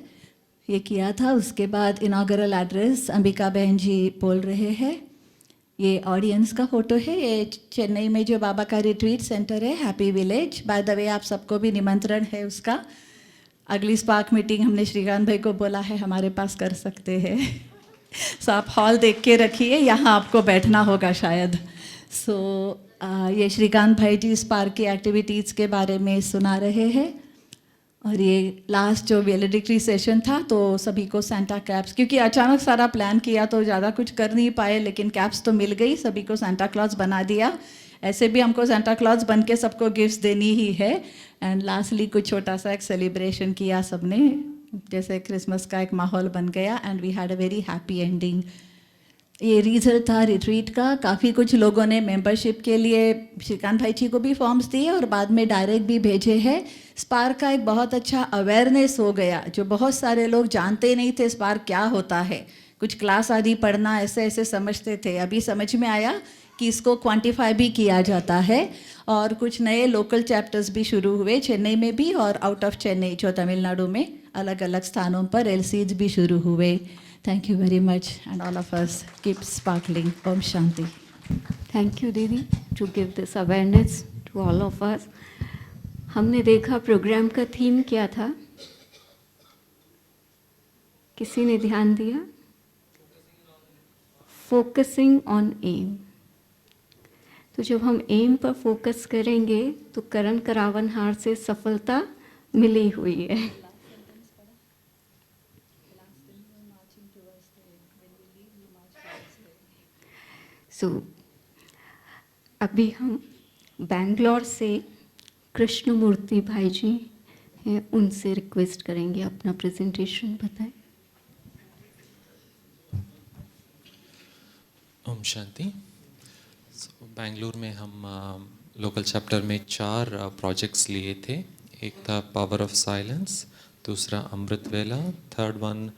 ये किया था। उसके बाद इनागरल एड्रेस अंबिका बहन जी बोल रहे हैं। ये ऑडियंस का फोटो है, ये चेन्नई में जो बाबा का रिट्रीट सेंटर है, happy village. By the way आप सबको भी निमंत्रण है उसका। अगली स्पार्क मीटिंग हमने श्रीकांत भाई को बोला है हमारे पास कर सकते हैं सो आप हॉल देख के रखिए, यहाँ आपको बैठना होगा शायद। सो ये श्रीकांत भाई जी स्पार्क की एक्टिविटीज़ के बारे में सुना रहे हैं। और ये लास्ट जो वैलेडिक्टरी सेशन था तो सभी को सेंटा कैप्स, क्योंकि अचानक सारा प्लान किया तो ज़्यादा कुछ कर नहीं पाए, लेकिन कैप्स तो मिल गई, सभी को सेंटा क्लॉज बना दिया। ऐसे भी हमको सेंटा क्लॉज बन के सबको गिफ्ट्स देनी ही है। एंड लास्टली कुछ छोटा सा एक सेलिब्रेशन किया सबने, जैसे क्रिसमस का एक माहौल बन गया, and we had a very happy ending. ये रिजल्ट था रिट्रीट का। काफ़ी कुछ लोगों ने मेंबरशिप के लिए श्रीकांत भाई जी को भी फॉर्म्स दिए और बाद में डायरेक्ट भी भेजे हैं। स्पार्क का एक बहुत अच्छा अवेयरनेस हो गया, जो बहुत सारे लोग जानते नहीं थे स्पार्क क्या होता है, कुछ क्लास आदि पढ़ना ऐसे ऐसे समझते थे, अभी समझ में आया कि इसको क्वांटिफाई भी किया जाता है। और कुछ नए लोकल चैप्टर्स भी शुरू हुए चेन्नई में भी और आउट ऑफ चेन्नई जो तमिलनाडु में अलग अलग स्थानों पर एलसीज भी शुरू हुए. Thank you very much and all of us keep sparkling. ओम शांति. थैंक यू दीदी to give this awareness to all of us. हमने देखा प्रोग्राम का थीम क्या था, किसी ने ध्यान दिया? Focusing on M. तो जब हम एम पर फोकस करेंगे तो करण करावन हार से सफलता मिली हुई है. अभी हम बैंगलोर से कृष्णमूर्ति भाई जी हैं, उनसे रिक्वेस्ट करेंगे अपना प्रेजेंटेशन बताएं. ओम शांति. बेंगलुरु में हम लोकल चैप्टर में 4 प्रोजेक्ट्स लिए थे. एक था पावर ऑफ साइलेंस, दूसरा अमृत वेला, third one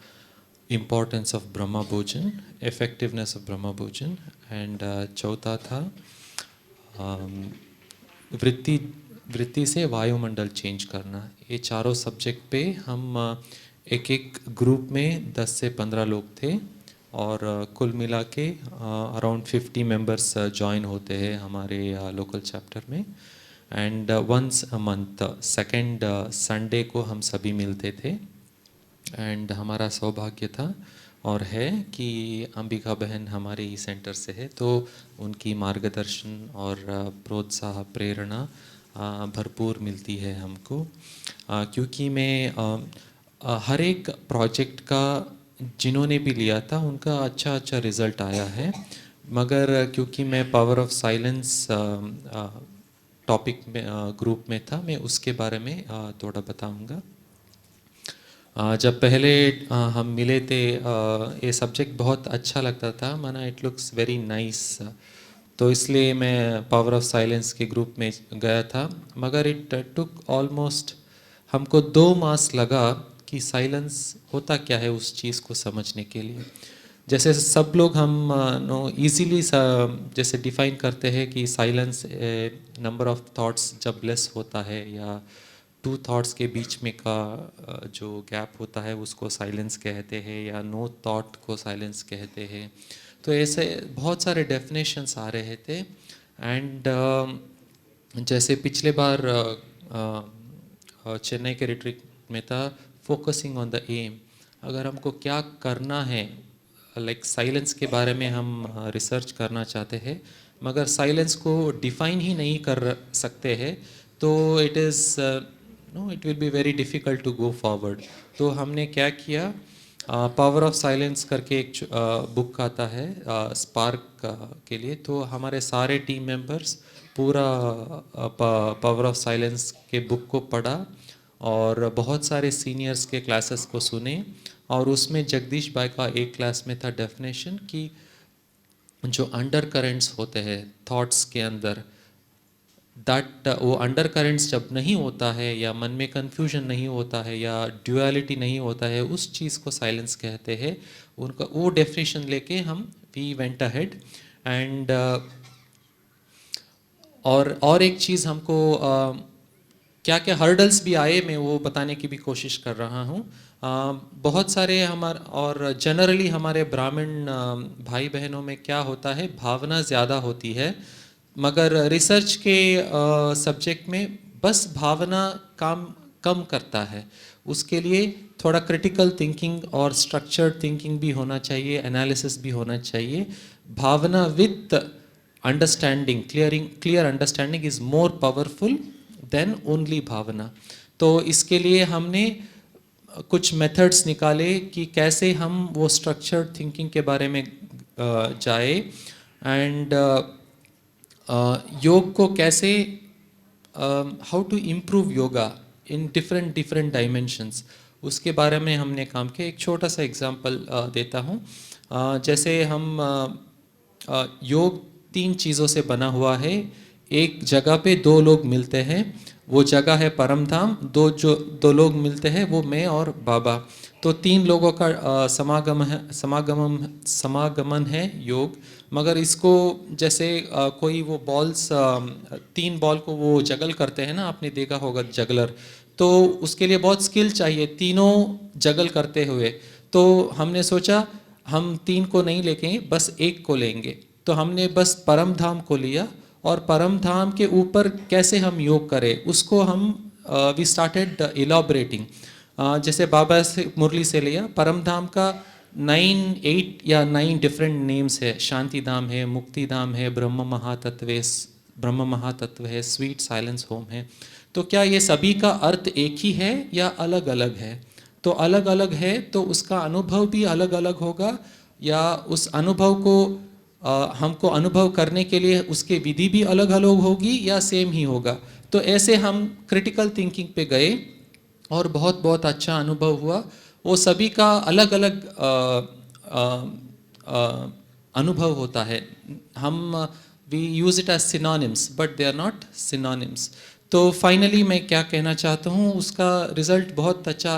importance of Brahma भोजन, इफेक्टिवनेस ऑफ ब्रह्मा भोजन, एंड चौथा था वृत्ति से वायुमंडल चेंज करना. ये चारों सब्जेक्ट पे हम एक एक ग्रुप में 10 से 15 लोग थे और कुल मिला के अराउंड 50 मेंबर्स ज्वाइन होते हैं हमारे लोकल चैप्टर में. And once a month second Sunday को हम सभी मिलते थे. एंड हमारा सौभाग्य था और है कि अंबिका बहन हमारे ही सेंटर से है, तो उनकी मार्गदर्शन और प्रोत्साह प्रेरणा भरपूर मिलती है हमको. क्योंकि मैं हर एक प्रोजेक्ट का जिन्होंने भी लिया था उनका अच्छा रिज़ल्ट आया है, मगर क्योंकि मैं पावर ऑफ साइलेंस टॉपिक में ग्रुप में था, मैं उसके बारे में थोड़ा बताऊंगा. जब पहले हम मिले थे ये सब्जेक्ट बहुत अच्छा लगता था, माना इट लुक्स वेरी नाइस, तो इसलिए मैं पावर ऑफ साइलेंस के ग्रुप में गया था. मगर इट टुक ऑलमोस्ट हमको 2 मास लगा कि साइलेंस होता क्या है उस चीज़ को समझने के लिए. जैसे सब लोग हम इजीली जैसे डिफाइन करते हैं कि साइलेंस नंबर ऑफ थॉट्स जब लेस होता है या 2 थॉट्स के बीच में का जो गैप होता है उसको साइलेंस कहते हैं, या नो थॉट को साइलेंस कहते हैं. तो ऐसे बहुत सारे डेफिनेशंस आ रहे थे. एंड जैसे पिछले बार चेन्नई के रिट्रीट में था फोकसिंग ऑन द एम. अगर हमको क्या करना है, लाइक साइलेंस के बारे में हम रिसर्च करना चाहते हैं मगर साइलेंस को डिफाइन ही नहीं कर सकते हैं, तो it will be very difficult to go forward. तो हमने क्या किया, पावर ऑफ साइलेंस करके एक बुक आता है स्पार्क के लिए, तो हमारे सारे टीम मेंबर्स पूरा पावर ऑफ साइलेंस के बुक को पढ़ा और बहुत सारे सीनियर्स के क्लासेस को सुने. और उसमें जगदीश भाई का एक क्लास में था डेफिनेशन कि जो अंडर करेंट्स होते हैं थॉट्स के अंदर, दैट वो अंडर करेंट्स जब नहीं होता है या मन में कन्फ्यूजन नहीं होता है या ड्यूअलिटी नहीं होता है, उस चीज़ को साइलेंस कहते हैं. उनका वो डेफिनेशन लेके हम वी वेंट अहेड. एंड और एक चीज़ हमको क्या क्या हर्डल्स भी आए, मैं वो बताने की भी कोशिश कर रहा हूँ. बहुत सारे और जनरली हमारे ब्राह्मण भाई बहनों में क्या होता है, भावना ज़्यादा होती है, मगर रिसर्च के सब्जेक्ट में बस भावना काम कम करता है. उसके लिए थोड़ा क्रिटिकल थिंकिंग और स्ट्रक्चर्ड थिंकिंग भी होना चाहिए, एनालिसिस भी होना चाहिए. भावना with understanding, clear understanding is more powerful than only भावना. तो इसके लिए हमने कुछ मेथड्स निकाले कि कैसे हम वो स्ट्रक्चर्ड थिंकिंग के बारे में जाए. एंड योग को कैसे, how to improve yoga in different dimensions, उसके बारे में हमने काम किया. एक छोटा सा एग्जांपल देता हूँ. जैसे हम योग 3 चीज़ों से बना हुआ है. एक जगह पे 2 लोग मिलते हैं, वो जगह है परम धाम। दो लोग मिलते हैं, वो मैं और बाबा। तो 3 लोगों का समागमन है योग। मगर इसको जैसे कोई वो बॉल्स 3 बॉल को वो जगल करते हैं ना, आपने देखा होगा जगलर, तो उसके लिए बहुत स्किल चाहिए तीनों जगल करते हुए। तो हमने सोचा हम 3 को नहीं लेंगे, बस 1 को लेंगे। तो हमने बस परम धाम को लिया, और परम धाम के ऊपर कैसे हम योग करें उसको हम वी स्टार्टेड इलॉबरेटिंग। जैसे बाबा से मुरली से लिया, परम धाम का 9 डिफरेंट नेम्स है। शांति धाम है, मुक्ति धाम है, ब्रह्म महातत्व है, स्वीट साइलेंस होम है। तो क्या ये सभी का अर्थ एक ही है या अलग अलग है? तो अलग अलग है तो उसका अनुभव भी अलग अलग होगा, या उस अनुभव को हमको अनुभव करने के लिए उसके विधि भी अलग अलग होगी, या सेम ही होगा? तो ऐसे हम क्रिटिकल थिंकिंग पे गए और बहुत बहुत अच्छा अनुभव हुआ। वो सभी का अलग अलग अनुभव होता है। हम we use it as synonyms, but they are not synonyms. So finally मैं क्या कहना चाहता हूँ, उसका रिज़ल्ट बहुत अच्छा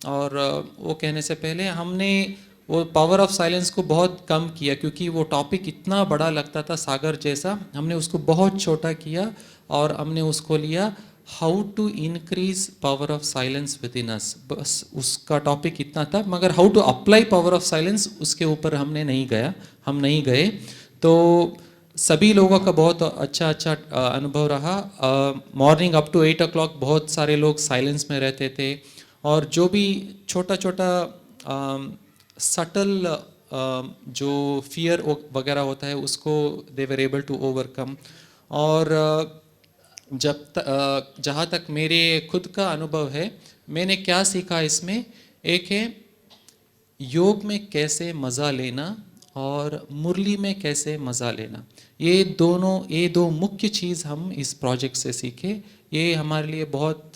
और वो कहने से पहले हमने वो पावर ऑफ साइलेंस को बहुत कम किया, क्योंकि वो टॉपिक इतना बड़ा लगता था सागर जैसा। हमने उसको बहुत छोटा किया और हमने उसको लिया how to increase power of silence within us. बस उसका टॉपिक इतना था, मगर how to apply power of silence उसके ऊपर हम नहीं गए। तो सभी लोगों का बहुत अच्छा अनुभव रहा। मॉर्निंग अप टू 8 o'clock बहुत सारे लोग साइलेंस में रहते थे, और जो भी छोटा छोटा सटल जो फियर वगैरह होता है उसको दे वर एबल टू ओवरकम। और जहाँ तक मेरे खुद का अनुभव है, मैंने क्या सीखा इसमें, एक है योग में कैसे मज़ा लेना और मुरली में कैसे मज़ा लेना। ये दो मुख्य चीज़ हम इस प्रोजेक्ट से सीखे। ये हमारे लिए बहुत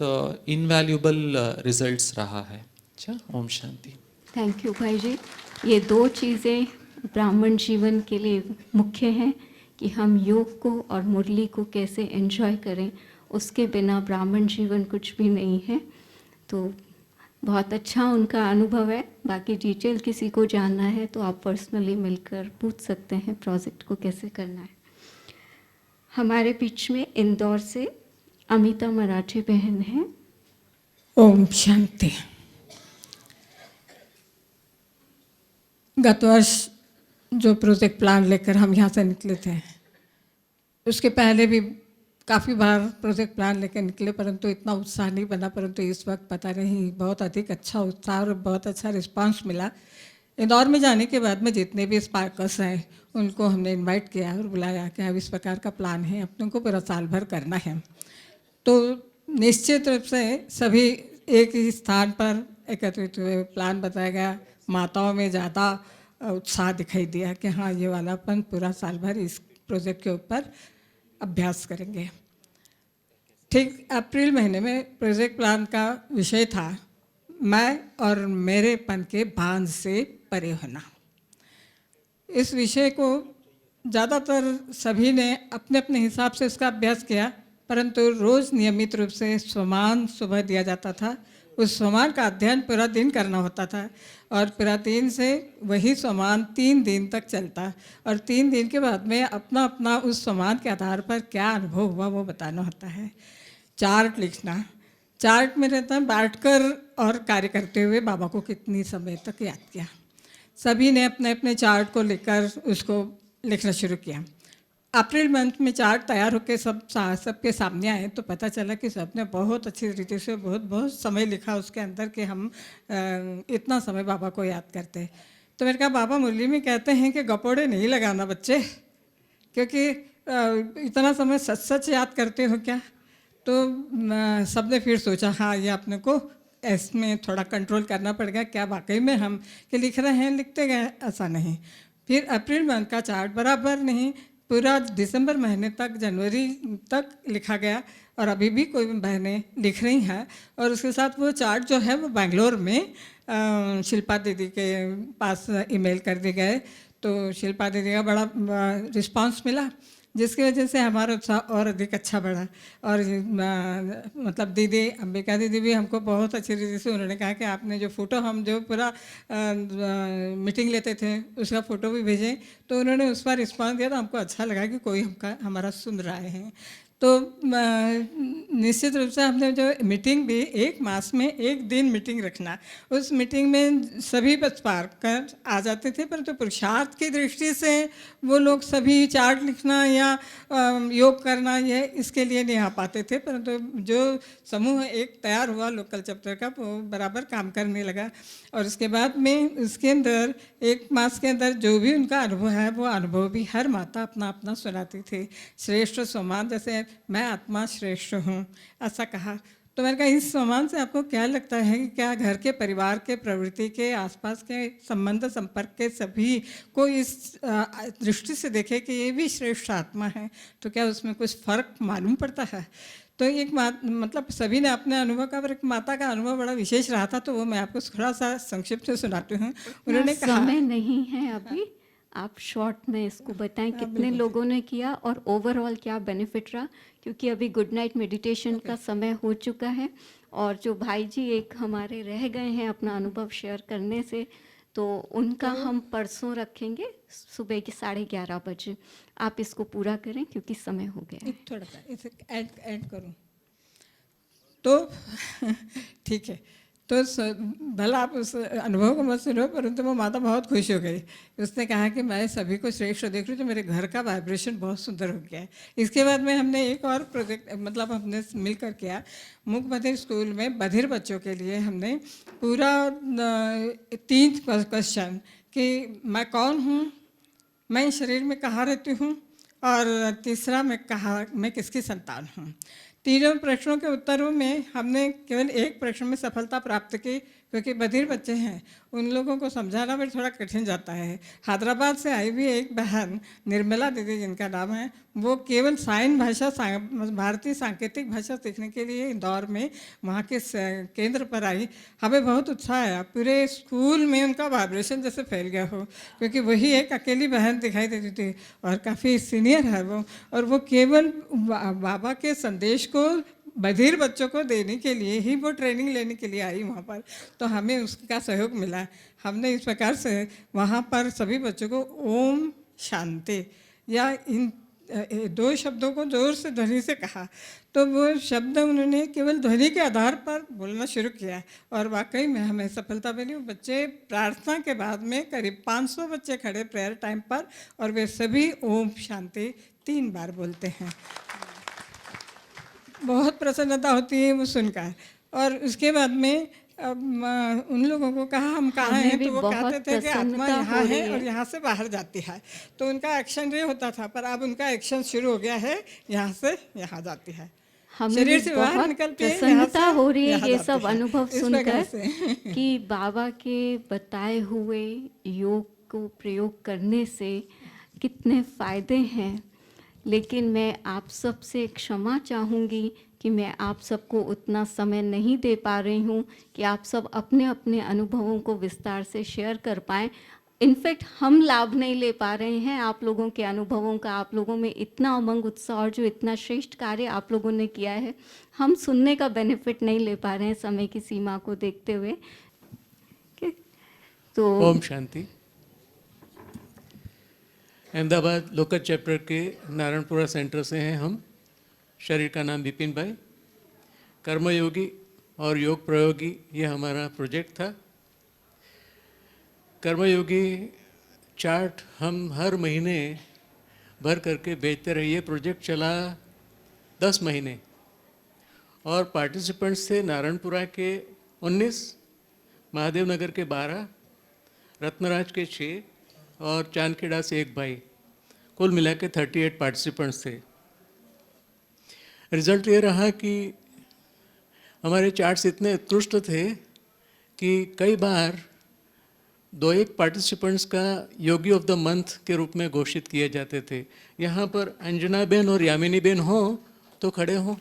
इनवैल्यूबल रिजल्ट्स रहा है। अच्छा, ओम शांति। थैंक यू भाई जी। ये 2 चीज़ें ब्राह्मण जीवन के लिए मुख्य हैं कि हम योग को और मुरली को कैसे एंजॉय करें। उसके बिना ब्राह्मण जीवन कुछ भी नहीं है। तो बहुत अच्छा उनका अनुभव है। बाकी डिटेल किसी को जानना है तो आप पर्सनली मिलकर पूछ सकते हैं प्रोजेक्ट को कैसे करना है। हमारे बीच में इंदौर से अमिता मराठी बहन हैं। ओम शांति। गत वर्ष जो प्रोजेक्ट प्लान लेकर हम यहाँ से निकले थे, उसके पहले भी काफ़ी बार प्रोजेक्ट प्लान लेकर निकले, परंतु इतना उत्साह नहीं बना। परंतु इस वक्त पता नहीं बहुत अधिक अच्छा उत्साह और बहुत अच्छा रिस्पांस मिला। इंदौर में जाने के बाद में जितने भी स्पार्कर्स हैं उनको हमने इनवाइट किया और बुलाया कि अब इस प्रकार का प्लान है, अपने को पूरा साल भर करना है। तो निश्चित रूप से सभी एक ही स्थान पर एकत्रित हुए, प्लान बताया गया। माताओं में ज़्यादा उत्साह दिखाई दिया कि हाँ, ये वाला अपन पूरा साल भर इस प्रोजेक्ट के ऊपर अभ्यास करेंगे। ठीक अप्रैल महीने में प्रोजेक्ट प्लान का विषय था मैं और मेरेपन के बांध से परे होना। इस विषय को ज़्यादातर सभी ने अपने अपने हिसाब से उसका अभ्यास किया, परंतु रोज़ नियमित रूप से स्वमान सुबह दिया जाता था। उस स्वमान का अध्ययन पूरा दिन करना होता था और पूरा दिन से वही स्वमान 3 दिन तक चलता, और 3 दिन के बाद में अपना अपना उस स्वमान के आधार पर क्या अनुभव हुआ वो बताना होता है। चार्ट लिखना, चार्ट में रहता है बैठकर और कार्य करते हुए बाबा को कितनी समय तक याद किया। सभी ने अपने अपने चार्ट को लेकर उसको लिखना शुरू किया। अप्रैल मंथ में चार्ट तैयार होकर सबके सामने आए तो पता चला कि सबने बहुत अच्छी रीति से बहुत समय लिखा उसके अंदर कि हम इतना समय बाबा को याद करते। तो मैंने कहा बाबा मुरली में कहते हैं कि गपोड़े नहीं लगाना बच्चे, क्योंकि इतना समय सच याद करते हो क्या। तो सबने फिर सोचा हाँ, ये अपने को इसमें थोड़ा कंट्रोल करना पड़ेगा, क्या वाकई में हम कि लिख रहे हैं लिखते गए, ऐसा नहीं। फिर अप्रैल मंथ का चार्ट बराबर नहीं, पूरा दिसंबर महीने तक, जनवरी तक लिखा गया, और अभी भी कोई बहनें लिख रही हैं। और उसके साथ वो चार्ट जो है वो बेंगलोर में शिल्पा दीदी के पास ईमेल कर दिए गए। तो शिल्पा दीदी का बड़ा रिस्पांस मिला जिसकी वजह से हमारा उत्साह और अधिक अच्छा बढ़ा। और मतलब दीदी अंबिका दीदी भी हमको बहुत अच्छी रीति से उन्होंने कहा कि आपने जो फ़ोटो हम जो पूरा मीटिंग लेते थे उसका फ़ोटो भी भेजें, तो उन्होंने उस पर रिस्पॉन्स दिया, तो हमको अच्छा लगा कि कोई हमारा सुन रहा है। तो निश्चित रूप से हमने जो मीटिंग भी 1 मास में 1 दिन मीटिंग रखना, उस मीटिंग में सभी स्पार्कर आ जाते थे, परंतु पुरुषार्थ की दृष्टि से वो लोग सभी चार्ट लिखना या योग करना ये इसके लिए नहीं आ पाते थे, परंतु जो समूह एक तैयार हुआ लोकल चैप्टर का वो बराबर काम करने लगा। और उसके बाद में उसके अंदर 1 मास के अंदर जो भी उनका अनुभव है वो अनुभव भी हर माता अपना अपना सुनाती थी। श्रेष्ठ सम्मान, जैसे मैं आत्मा श्रेष्ठ हूँ ऐसा कहा, तो मैंने कहा इस सम्मान से आपको क्या लगता है कि क्या घर के परिवार के प्रवृत्ति के आसपास के संबंध संपर्क के सभी को इस दृष्टि से देखे कि ये भी श्रेष्ठ आत्मा है, तो क्या उसमें कुछ फर्क मालूम पड़ता है? तो एक मतलब सभी ने अपने अनुभव का, पर एक माता का अनुभव बड़ा विशेष रहा था, तो वो मैं आपको थोड़ा सा संक्षिप्त से सुनाती हूँ। उन्होंने कहा समय नहीं है अभी, आप शॉर्ट में इसको बताएं कितने लोगों ने किया और ओवरऑल क्या बेनिफिट रहा, क्योंकि अभी गुड नाइट मेडिटेशन का समय हो चुका है और जो भाई जी एक हमारे रह गए हैं अपना अनुभव शेयर करने से, तो उनका हम परसों रखेंगे सुबह के 11:30 बजे। आप इसको पूरा करें क्योंकि समय हो गया है। थोड़ा सा इसे ऐड करूँ तो ठीक है। तो भला आप उस अनुभव को मत सुनो, परंतु वो माता बहुत खुश हो गई। उसने कहा कि मैं सभी को श्रेष्ठ देख रही हूँ, तो मेरे घर का वाइब्रेशन बहुत सुंदर हो गया है। इसके बाद में हमने एक और प्रोजेक्ट मतलब हमने मिलकर किया, मूक बधिर स्कूल में बधिर बच्चों के लिए हमने पूरा 3 क्वेश्चन कि मैं कौन हूँ, मैं शरीर में कहाँ रहती हूँ, और तीसरा मैं किसकी संतान हूँ। तीनों प्रश्नों के उत्तरों में हमने केवल एक प्रश्न में सफलता प्राप्त की, क्योंकि बधिर बच्चे हैं, उन लोगों को समझाना भी थोड़ा कठिन जाता है। हैदराबाद से आई भी एक बहन निर्मला दीदी जिनका नाम है, वो केवल साइन भाषा भारतीय सांकेतिक भाषा सीखने के लिए इंदौर में वहाँ के केंद्र पर आई। हमें बहुत उत्साह आया, पूरे स्कूल में उनका वाइब्रेशन जैसे फैल गया हो, क्योंकि वही एक अकेली बहन दिखाई देती थी और काफ़ी सीनियर है वो, और वो केवल बाबा के संदेश को बधिर बच्चों को देने के लिए ही वो ट्रेनिंग लेने के लिए आई वहाँ पर। तो हमें उसका सहयोग मिला। हमने इस प्रकार से वहाँ पर सभी बच्चों को ओम शांति या इन 2 शब्दों को जोर से ध्वनि से कहा, तो वो शब्द उन्होंने केवल ध्वनि के आधार पर बोलना शुरू किया और वाकई में हमें सफलता मिली। वो बच्चे प्रार्थना के बाद में करीब 500 बच्चे खड़े प्रेयर टाइम पर, और वे सभी ओम शांति 3 बार बोलते हैं। बहुत प्रसन्नता होती है वो सुनकर। और उसके बाद में उन लोगों को कहा हम कहाँ हैं, तो वो कहते थे कि आत्मा यहाँ है और यहाँ से बाहर जाती है, तो उनका एक्शन ये होता था, पर अब उनका एक्शन शुरू हो गया है, यहाँ से यहाँ जाती है, शरीर से बाहर निकलती है, प्रसन्नता हो रही है ये सब अनुभव सुनकर कि बाबा के बताए हुए योग को प्रयोग करने से कितने फायदे हैं। लेकिन मैं आप सब से क्षमा चाहूँगी कि मैं आप सबको उतना समय नहीं दे पा रही हूँ कि आप सब अपने अपने अनुभवों को विस्तार से शेयर कर पाएँ। इनफैक्ट हम लाभ नहीं ले पा रहे हैं आप लोगों के अनुभवों का। आप लोगों में इतना उमंग उत्साह और जो इतना श्रेष्ठ कार्य आप लोगों ने किया है, हम सुनने का बेनिफिट नहीं ले पा रहे हैं समय की सीमा को देखते हुए। तो ओम शांति। अहमदाबाद लोकल चैप्टर के नारायणपुरा सेंटर से हैं हम। शरीर का नाम विपिन भाई। कर्मयोगी और योग प्रयोगी ये हमारा प्रोजेक्ट था। कर्मयोगी चार्ट हम हर महीने भर करके भेजते रहे। ये प्रोजेक्ट चला 10 महीने और पार्टिसिपेंट्स थे नारायणपुरा के 19, महादेव नगर के 12, रत्नराज के 6 और चांदखेड़ा से 1 भाई। कुल मिला के 38 पार्टिसिपेंट्स थे। रिजल्ट ये रहा कि हमारे चार्ट्स इतने उत्कृष्ट थे कि कई बार 2-1 पार्टिसिपेंट्स का योगी ऑफ द मंथ के रूप में घोषित किए जाते थे। यहाँ पर अंजना बेन और यामिनी बेन हो तो खड़े हों।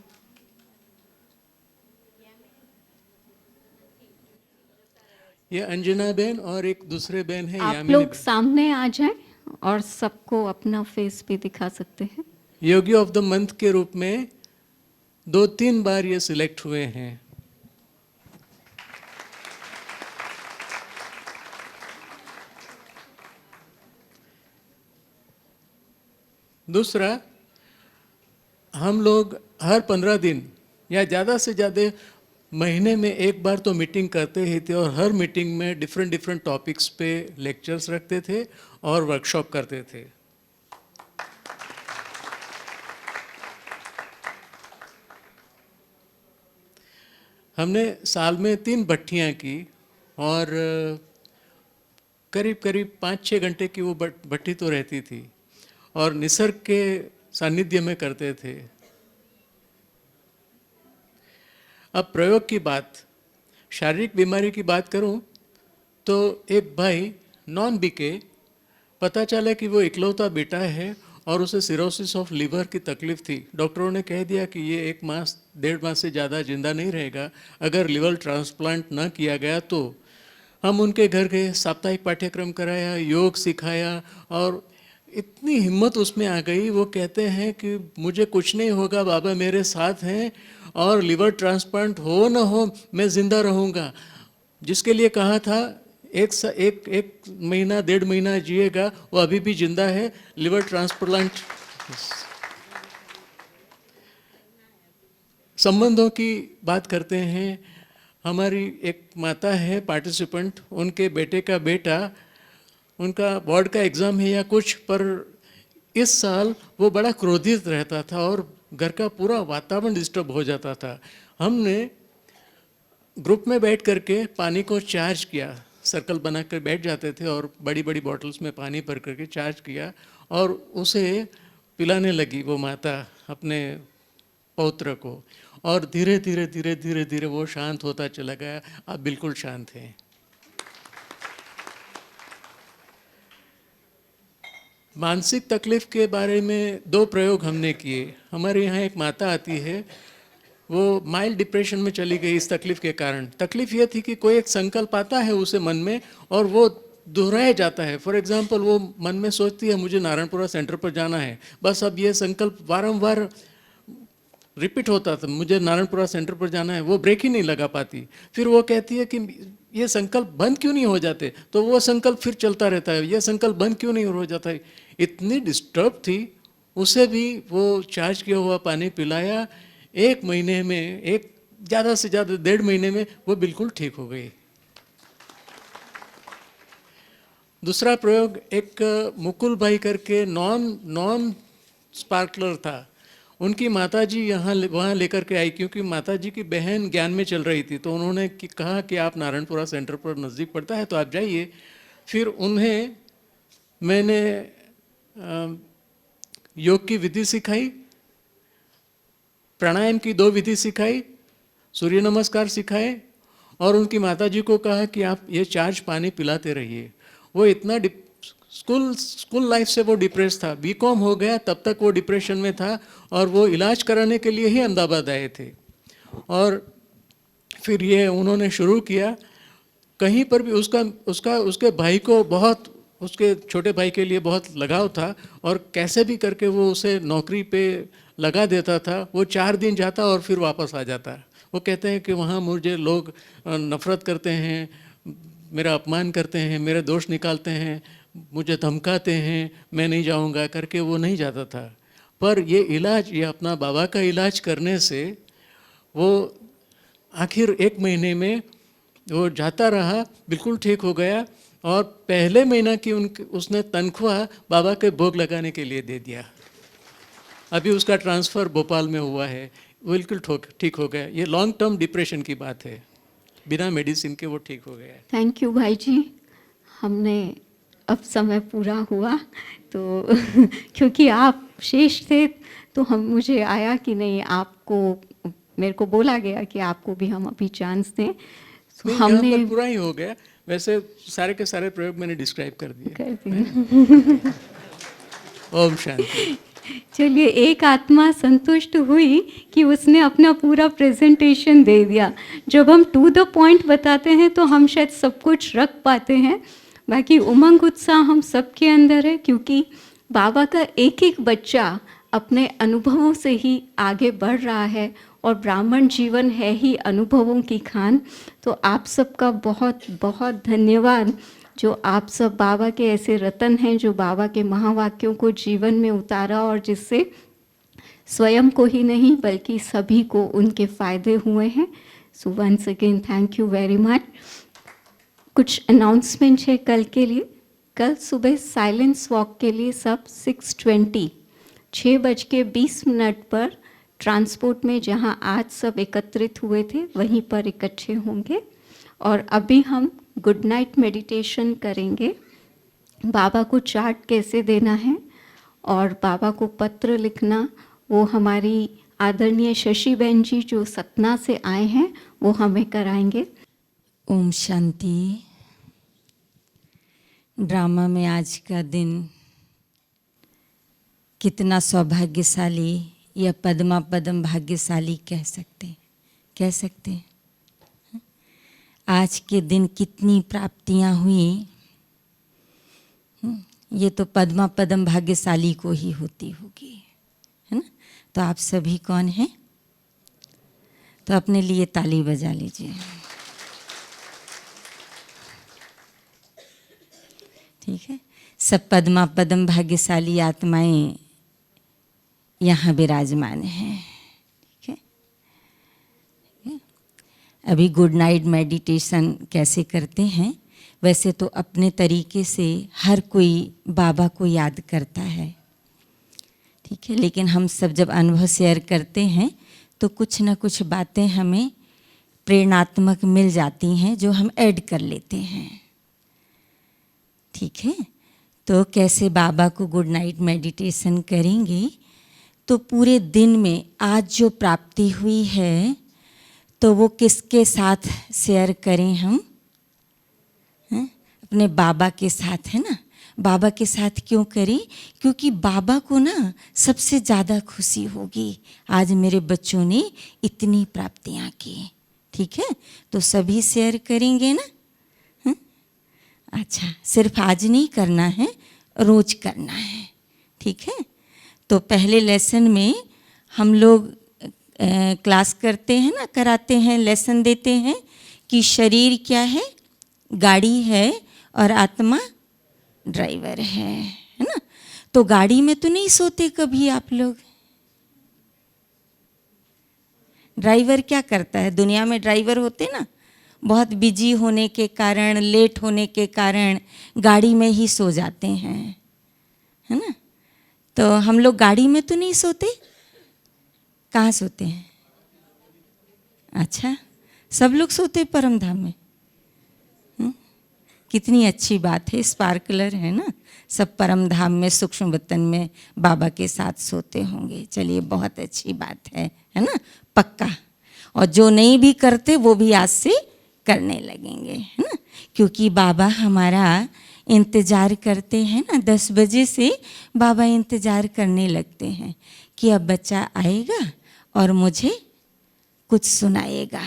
ये अंजना बेन और एक दूसरे बेन है आप यामिनी लोग बेन। सामने आ जाएं और सबको अपना फेस भी दिखा सकते हैं। योगी ऑफ द मंथ के रूप में 2-3 बार ये सिलेक्ट हुए हैं। दूसरा, हम लोग हर 15 दिन या ज़्यादा से ज़्यादा महीने में एक बार तो मीटिंग करते ही थे, और हर मीटिंग में डिफरेंट टॉपिक्स पे लेक्चर्स रखते थे और वर्कशॉप करते थे। हमने साल में 3 भट्टियाँ की, और करीब करीब 5-6 घंटे की वो भट्टी तो रहती थी, और निसर्ग के सानिध्य में करते थे। अब प्रयोग की बात, शारीरिक बीमारी की बात करूं तो एक भाई नॉन बीके, पता चला कि वो इकलौता बेटा है और उसे सिरोसिस ऑफ लीवर की तकलीफ थी। डॉक्टरों ने कह दिया कि ये 1 मास 1.5 मास से ज़्यादा जिंदा नहीं रहेगा अगर लिवर ट्रांसप्लांट न किया गया तो। हम उनके घर गए, साप्ताहिक पाठ्यक्रम कराया, योग सिखाया, और इतनी हिम्मत उसमें आ गई। वो कहते हैं कि मुझे कुछ नहीं होगा, बाबा मेरे साथ हैं, और लिवर ट्रांसप्लांट हो न हो मैं ज़िंदा रहूँगा। जिसके लिए कहा था एक महीना 1.5 महीना जिएगा, वो अभी भी जिंदा है। Liver transplant. संबंधों की बात करते हैं, हमारी एक माता है पार्टिसिपेंट, उनके बेटे का बेटा, उनका बोर्ड का एग्ज़ाम है या कुछ, पर इस साल वो बड़ा क्रोधित रहता था और घर का पूरा वातावरण डिस्टर्ब हो जाता था। हमने ग्रुप में बैठ करके पानी को चार्ज किया, सर्कल बना कर बैठ जाते थे और बड़ी बड़ी बॉटल्स में पानी भर करके चार्ज किया, और उसे पिलाने लगी वो माता अपने पौत्र को, और धीरे धीरे धीरे धीरे धीरे वो शांत होता चला गया। अब बिल्कुल शांत है। मानसिक तकलीफ के बारे में 2 प्रयोग हमने किए। हमारे यहाँ एक माता आती है, वो माइल्ड डिप्रेशन में चली गई इस तकलीफ के कारण। तकलीफ ये थी कि कोई एक संकल्प आता है उसे मन में, और वो दोहराया जाता है। फॉर एग्जांपल, वो मन में सोचती है मुझे नारायणपुरा सेंटर पर जाना है, बस अब ये संकल्प वारंवार रिपीट होता था, मुझे नारायणपुरा सेंटर पर जाना है, वो ब्रेक ही नहीं लगा पाती। फिर वो कहती है कि ये संकल्प बंद क्यों नहीं हो जाते, तो वो संकल्प फिर चलता रहता है, ये संकल्प बंद क्यों नहीं हो जाता है। इतनी डिस्टर्ब थी, उसे भी वो चार्ज किया हुआ पानी पिलाया। 1 महीने में, एक ज़्यादा से ज़्यादा 1.5 महीने में वो बिल्कुल ठीक हो गई। दूसरा प्रयोग, एक मुकुल भाई करके नॉन स्पार्कलर था, उनकी माताजी यहाँ वहाँ लेकर के आई, क्योंकि माताजी की बहन ज्ञान में चल रही थी, तो उन्होंने कहा कि आप नारायणपुरा सेंटर पर नज़दीक पड़ता है तो आप जाइए। फिर उन्हें मैंने योग की विधि सिखाई, प्राणायाम की 2 विधि सिखाई, सूर्य नमस्कार सिखाए, और उनकी माताजी को कहा कि आप ये चार्ज पानी पिलाते रहिए। वो इतना स्कूल लाइफ से वो डिप्रेस था, बीकॉम हो गया तब तक वो डिप्रेशन में था, और वो इलाज कराने के लिए ही अहमदाबाद आए थे। और फिर ये उन्होंने शुरू किया। कहीं पर भी उसके भाई को बहुत, उसके छोटे भाई के लिए बहुत लगाव था, और कैसे भी करके वो उसे नौकरी पे लगा देता था। वो 4 दिन जाता और फिर वापस आ जाता। वो कहते हैं कि वहाँ मुझे लोग नफ़रत करते हैं, मेरा अपमान करते हैं, मेरे दोष निकालते हैं, मुझे धमकाते हैं, मैं नहीं जाऊँगा करके वो नहीं जाता था। पर ये इलाज, ये अपना बाबा का इलाज करने से वो आखिर 1 महीने में वो जाता रहा, बिल्कुल ठीक हो गया, और पहले महीना की उसने तनख्वाह बाबा के भोग लगाने के लिए दे दिया। अभी उसका ट्रांसफ़र भोपाल में हुआ है, बिल्कुल ठीक हो गया। ये लॉन्ग टर्म डिप्रेशन की बात है, बिना मेडिसिन के वो ठीक हो गया। थैंक यू भाई जी। हमने अब समय पूरा हुआ तो क्योंकि आप शेष थे तो मुझे आया कि नहीं, आपको मेरे को बोला गया कि आपको भी हम अभी चांस दें। तो हमने पूरा ही हो गया। वैसे सारे के सारे प्रयोग मैंने डिस्क्राइब कर दिए। ओम शांति। चलिए, एक आत्मा संतुष्ट हुई कि उसने अपना पूरा प्रेजेंटेशन दे दिया। जब हम टू द पॉइंट बताते हैं तो हम शायद सब कुछ रख पाते हैं। बाकी उमंग उत्साह हम सबके अंदर है, क्योंकि बाबा का एक एक बच्चा अपने अनुभवों से ही आगे बढ़ रहा है और ब्राह्मण जीवन है ही अनुभवों की खान। तो आप सबका बहुत बहुत धन्यवाद, जो आप सब बाबा के ऐसे रतन हैं जो बाबा के महावाक्यों को जीवन में उतारा और जिससे स्वयं को ही नहीं बल्कि सभी को उनके फ़ायदे हुए हैं। So once again thank you very much. कुछ अनाउंसमेंट है कल के लिए। कल सुबह साइलेंस वॉक के लिए सब 6:20 पर ट्रांसपोर्ट में जहां आज सब एकत्रित हुए थे वहीं पर इकट्ठे होंगे। और अभी हम गुड नाइट मेडिटेशन करेंगे। बाबा को चार्ट कैसे देना है और बाबा को पत्र लिखना वो हमारी आदरणीय शशि बहन जी जो सतना से आए हैं वो हमें कराएंगे। ओम शांति। ड्रामा में आज का दिन कितना सौभाग्यशाली या पद्मा पदम भाग्यशाली कह सकते हैं। आज के दिन कितनी प्राप्तियां हुई, ये तो पद्मा पदम भाग्यशाली को ही होती होगी, है ना। तो आप सभी कौन हैं? तो अपने लिए ताली बजा लीजिए। ठीक है, सब पद्मा पदम भाग्यशाली आत्माएं यहाँ विराजमान हैं। ठीक है, अभी गुड नाइट मेडिटेशन कैसे करते हैं, वैसे तो अपने तरीके से हर कोई बाबा को याद करता है। ठीक है, लेकिन हम सब जब अनुभव शेयर करते हैं तो कुछ ना कुछ बातें हमें प्रेरणात्मक मिल जाती हैं जो हम ऐड कर लेते हैं। ठीक है, तो कैसे बाबा को गुड नाइट मेडिटेशन करेंगे, तो पूरे दिन में आज जो प्राप्ति हुई है तो वो किसके साथ शेयर करें हम? हैं? अपने बाबा के साथ, है ना। बाबा के साथ क्यों करें? क्योंकि बाबा को ना सबसे ज़्यादा खुशी होगी आज मेरे बच्चों ने इतनी प्राप्तियां की। ठीक है, तो सभी शेयर करेंगे ना। हैं? अच्छा, सिर्फ आज नहीं करना है, रोज करना है। ठीक है, तो पहले लेसन में हम लोग क्लास करते हैं ना, कराते हैं, लेसन देते हैं कि शरीर क्या है, गाड़ी है और आत्मा ड्राइवर है ना। तो गाड़ी में तो नहीं सोते कभी आप लोग। ड्राइवर क्या करता है? दुनिया में ड्राइवर होते ना, बहुत बिजी होने के कारण, लेट होने के कारण गाड़ी में ही सो जाते हैं, है ना। तो हम लोग गाड़ी में तो नहीं सोते, कहाँ सोते हैं? अच्छा, सब लोग सोते परम धाम में। कितनी अच्छी बात है, स्पार्कलर है ना, सब परम धाम में सूक्ष्म वतन में बाबा के साथ सोते होंगे। चलिए, बहुत अच्छी बात है ना, पक्का। और जो नहीं भी करते वो भी आज से करने लगेंगे, है ना, क्योंकि बाबा हमारा इंतज़ार करते हैं ना। 10 बजे से बाबा इंतज़ार करने लगते हैं कि अब बच्चा आएगा और मुझे कुछ सुनाएगा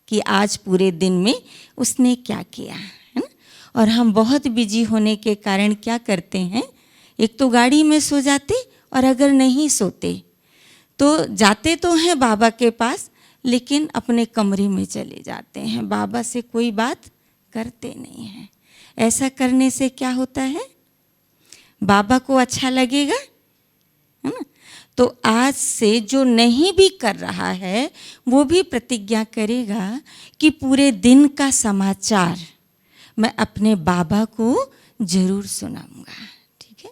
कि आज पूरे दिन में उसने क्या किया, है ना। और हम बहुत बिजी होने के कारण क्या करते हैं, एक तो गाड़ी में सो जाते, और अगर नहीं सोते तो जाते तो हैं बाबा के पास, लेकिन अपने कमरे में चले जाते हैं, बाबा से कोई बात करते नहीं हैं। ऐसा करने से क्या होता है, बाबा को अच्छा लगेगा, है ना। तो आज से जो नहीं भी कर रहा है वो भी प्रतिज्ञा करेगा कि पूरे दिन का समाचार मैं अपने बाबा को जरूर सुनाऊंगा। ठीक है,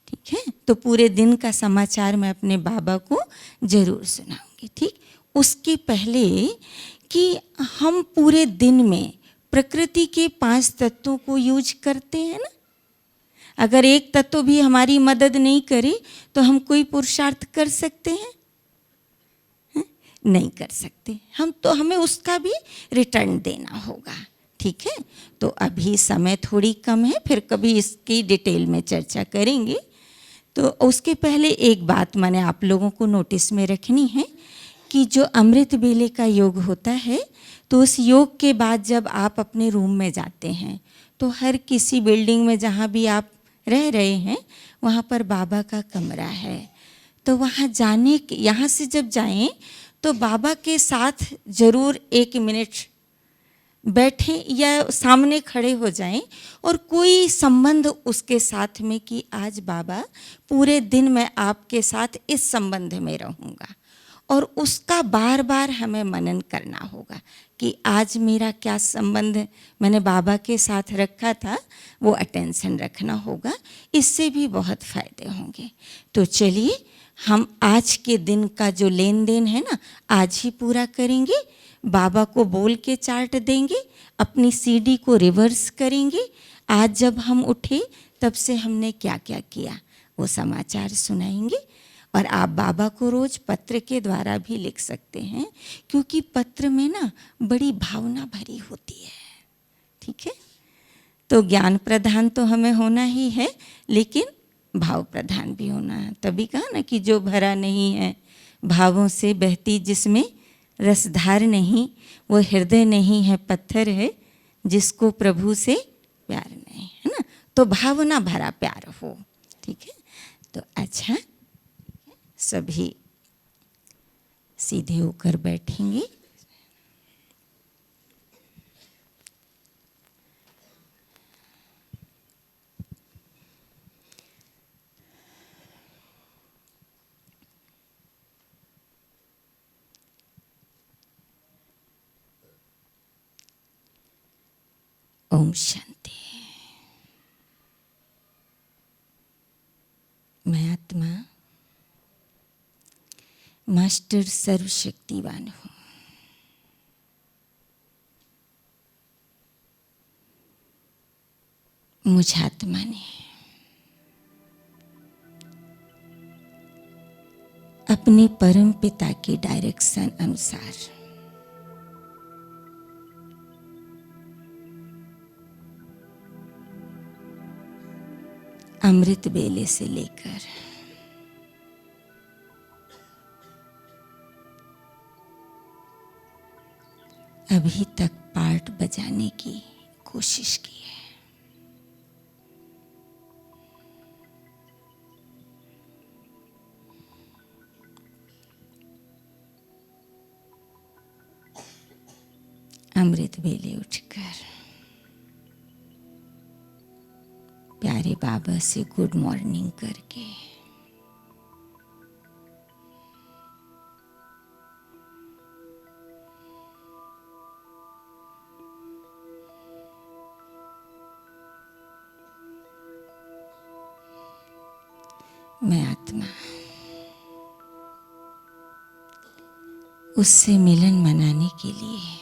ठीक है, तो पूरे दिन का समाचार मैं अपने बाबा को जरूर सुनाऊंगी। ठीक, उसके पहले कि हम पूरे दिन में प्रकृति के 5 तत्वों को यूज करते हैं ना। अगर एक तत्व भी हमारी मदद नहीं करे तो हम कोई पुरुषार्थ कर सकते हैं? नहीं कर सकते हम, तो हमें उसका भी रिटर्न देना होगा। ठीक है, तो अभी समय थोड़ी कम है, फिर कभी इसकी डिटेल में चर्चा करेंगे। तो उसके पहले एक बात मैंने आप लोगों को नोटिस में रखनी है कि जो अमृत बेले का योग होता है, तो उस योग के बाद जब आप अपने रूम में जाते हैं तो तो हर किसी बिल्डिंग में जहाँ भी आप रह रहे हैं वहाँ पर बाबा का कमरा है। तो वहाँ जाने यहाँ से जब जाएं तो बाबा के साथ ज़रूर 1 मिनट बैठें या सामने खड़े हो जाएं और कोई संबंध उसके साथ में कि आज बाबा पूरे दिन मैं आपके साथ इस संबंध में रहूँगा, और उसका बार बार हमें मनन करना होगा कि आज मेरा क्या संबंध मैंने बाबा के साथ रखा था, वो अटेंशन रखना होगा। इससे भी बहुत फ़ायदे होंगे। तो चलिए हम आज के दिन का जो लेन देन है ना, आज ही पूरा करेंगे। बाबा को बोल के चार्ट देंगे, अपनी सीडी को रिवर्स करेंगे। आज जब हम उठे तब से हमने क्या क्या किया वो समाचार सुनाएंगे। और आप बाबा को रोज़ पत्र के द्वारा भी लिख सकते हैं, क्योंकि पत्र में ना बड़ी भावना भरी होती है। ठीक है, तो ज्ञान प्रधान तो हमें होना ही है, लेकिन भाव प्रधान भी होना है। तभी कहा ना कि जो भरा नहीं है भावों से बहती जिसमें रसधार नहीं, वो हृदय नहीं है पत्थर है जिसको प्रभु से प्यार नहीं, है ना। तो भावना भरा प्यार हो। ठीक है, तो अच्छा सभी सीधे होकर बैठेंगे। ओम शांति। मैं आत्मा मास्टर सर्वशक्तिवान हूँ। मुझ आत्मा ने अपने परम पिता के डायरेक्शन अनुसार अमृत बेले से लेकर अभी तक पार्ट बजाने की कोशिश की है। अमृत बेले उठकर प्यारे बाबा से गुड मॉर्निंग करके मैं आत्मा उससे मिलन मनाने के लिए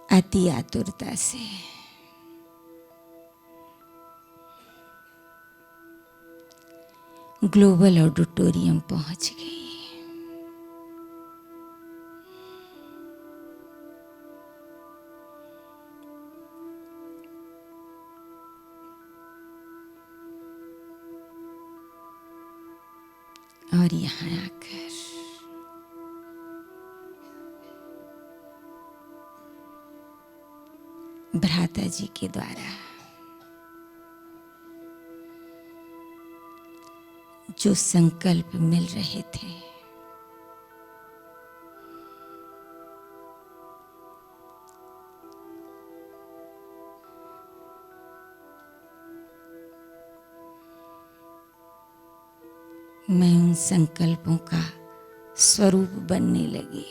अति आतुरता से ग्लोबल ऑडिटोरियम पहुंच गई। और यहाँ आकर भ्राता जी के द्वारा जो संकल्प मिल रहे थे मैं उन संकल्पों का स्वरूप बनने लगी।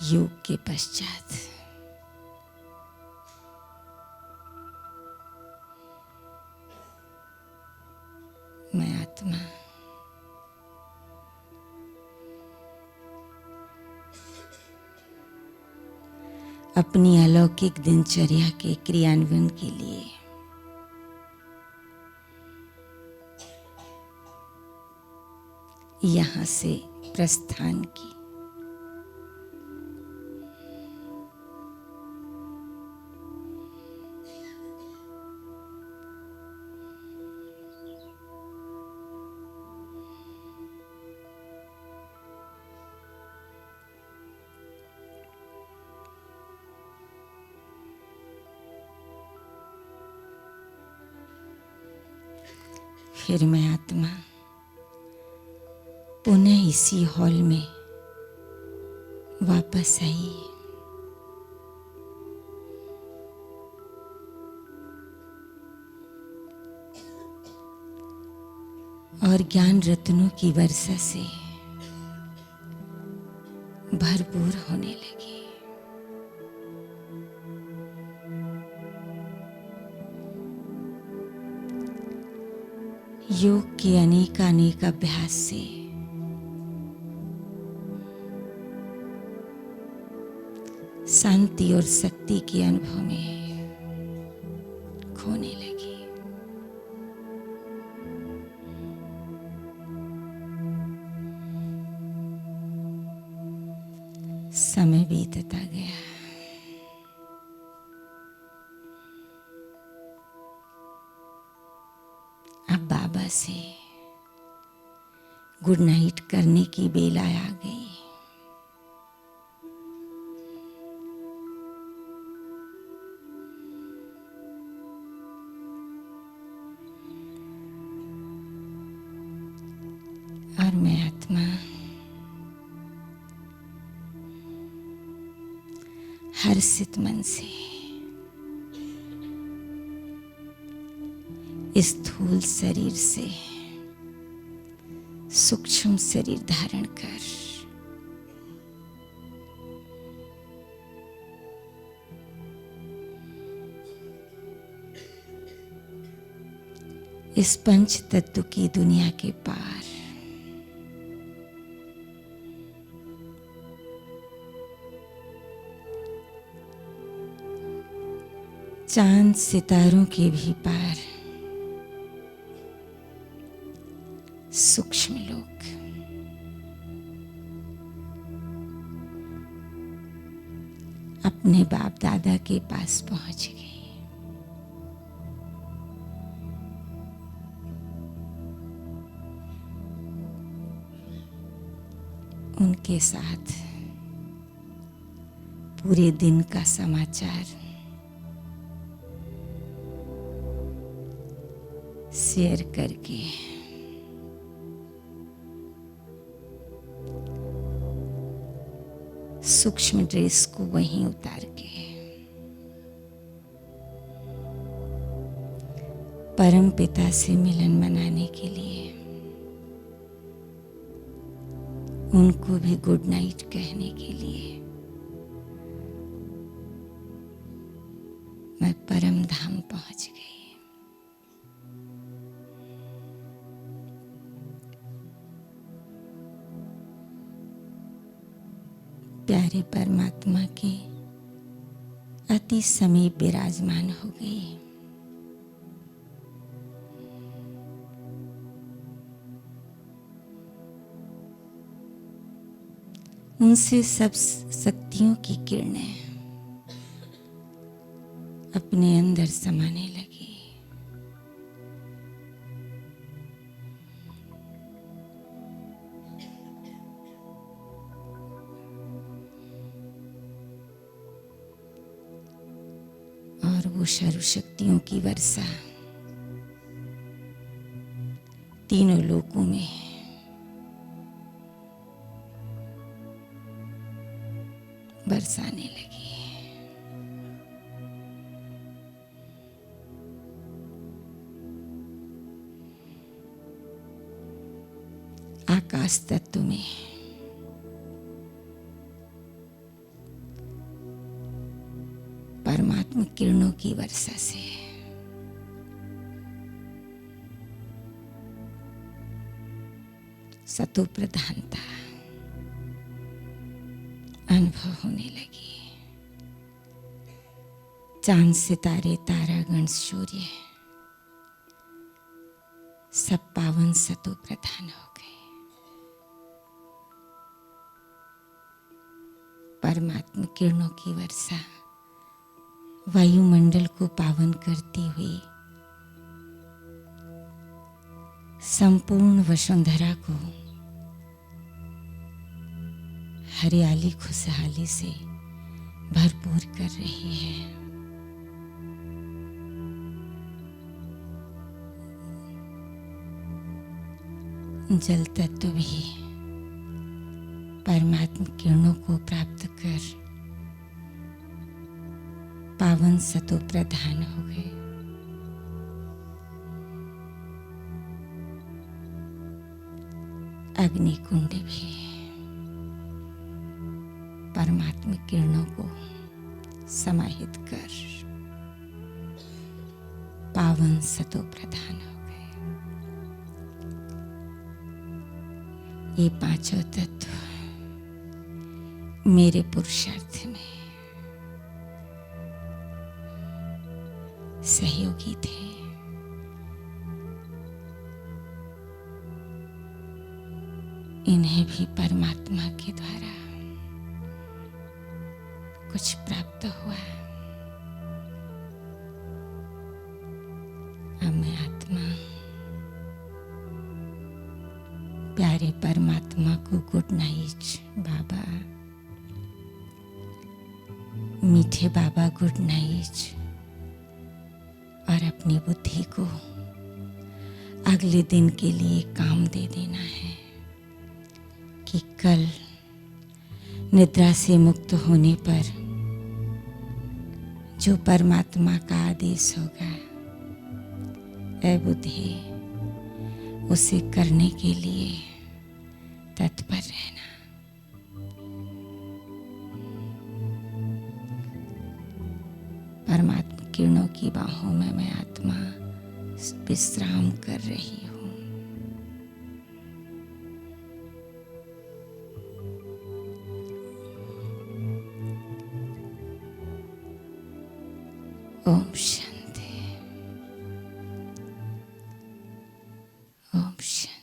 योग के पश्चात मैं आत्मा अपनी अलौकिक दिनचर्या के क्रियान्वयन के लिए यहाँ से प्रस्थान की। फिर मैं आत्मा पुनः इसी हॉल में वापस आई। और ज्ञान रत्नों की वर्षा से भरपूर होने लगी। योग के अनेक अभ्यास से शांति और शक्ति के अनुभव में खोने लगी। समय बीतता गया। अब बाबा से गुड नाइट करने की बेला आ गई। और मैं आत्मा हर्षित मन से स्थूल शरीर से सूक्ष्म शरीर धारण कर इस पंच तत्व की दुनिया के पार चांद सितारों के भी पार सूक्ष्म लोक अपने बाप दादा के पास पहुंच गए। उनके साथ पूरे दिन का समाचार शेयर करके सूक्ष्म ड्रेस को वहीं उतार के परम पिता से मिलन मनाने के लिए उनको भी गुड नाइट कहने के लिए मैं परम धाम पहुंच गई। प्यारे परमात्मा के अति समीप विराजमान हो गई। उनसे सब शक्तियों की किरणें अपने अंदर समाने लगी। और वो सर्व शक्तियों की वर्षा तीनों लोकों में बरसाने लगी। आकाश तत्व में परमात्मा किरणों की वर्षा से सतो प्रधानता अनुभव होने लगी। चांद सितारे तारागण सूर्य सब पावन सतो प्रधान हो गए। परमात्मा किरणों की वर्षा वायुमंडल को पावन करती हुई संपूर्ण वसुंधरा को हरियाली खुशहाली से भरपूर कर रही है। जल तत्व भी परमात्मा किरणों को प्राप्त कर पावन सतो प्रधान हो गए। अग्निकुंड भी परमात्मा किरणों को समाहित कर पावन सतो प्रधान हो गए। ये पांचों तत्व मेरे पुरुषार्थ में सहयोगी थे। इन्हें भी परमात्मा के द्वारा कुछ प्राप्त हुआ। अब मैं आत्मा प्यारे परमात्मा को गुड नाइट बाबा, मीठे बाबा गुड नाइट, और अपनी बुद्धि को अगले दिन के लिए काम दे देना है कि कल निद्रा से मुक्त होने पर जो परमात्मा का आदेश होगा, ऐ बुद्धि उसे करने के लिए तत्पर रहना। परमात्मा किरणों की बाहों में मैं आत्मा विश्राम कर रही हूँ। ओम शांति, ओम शांति।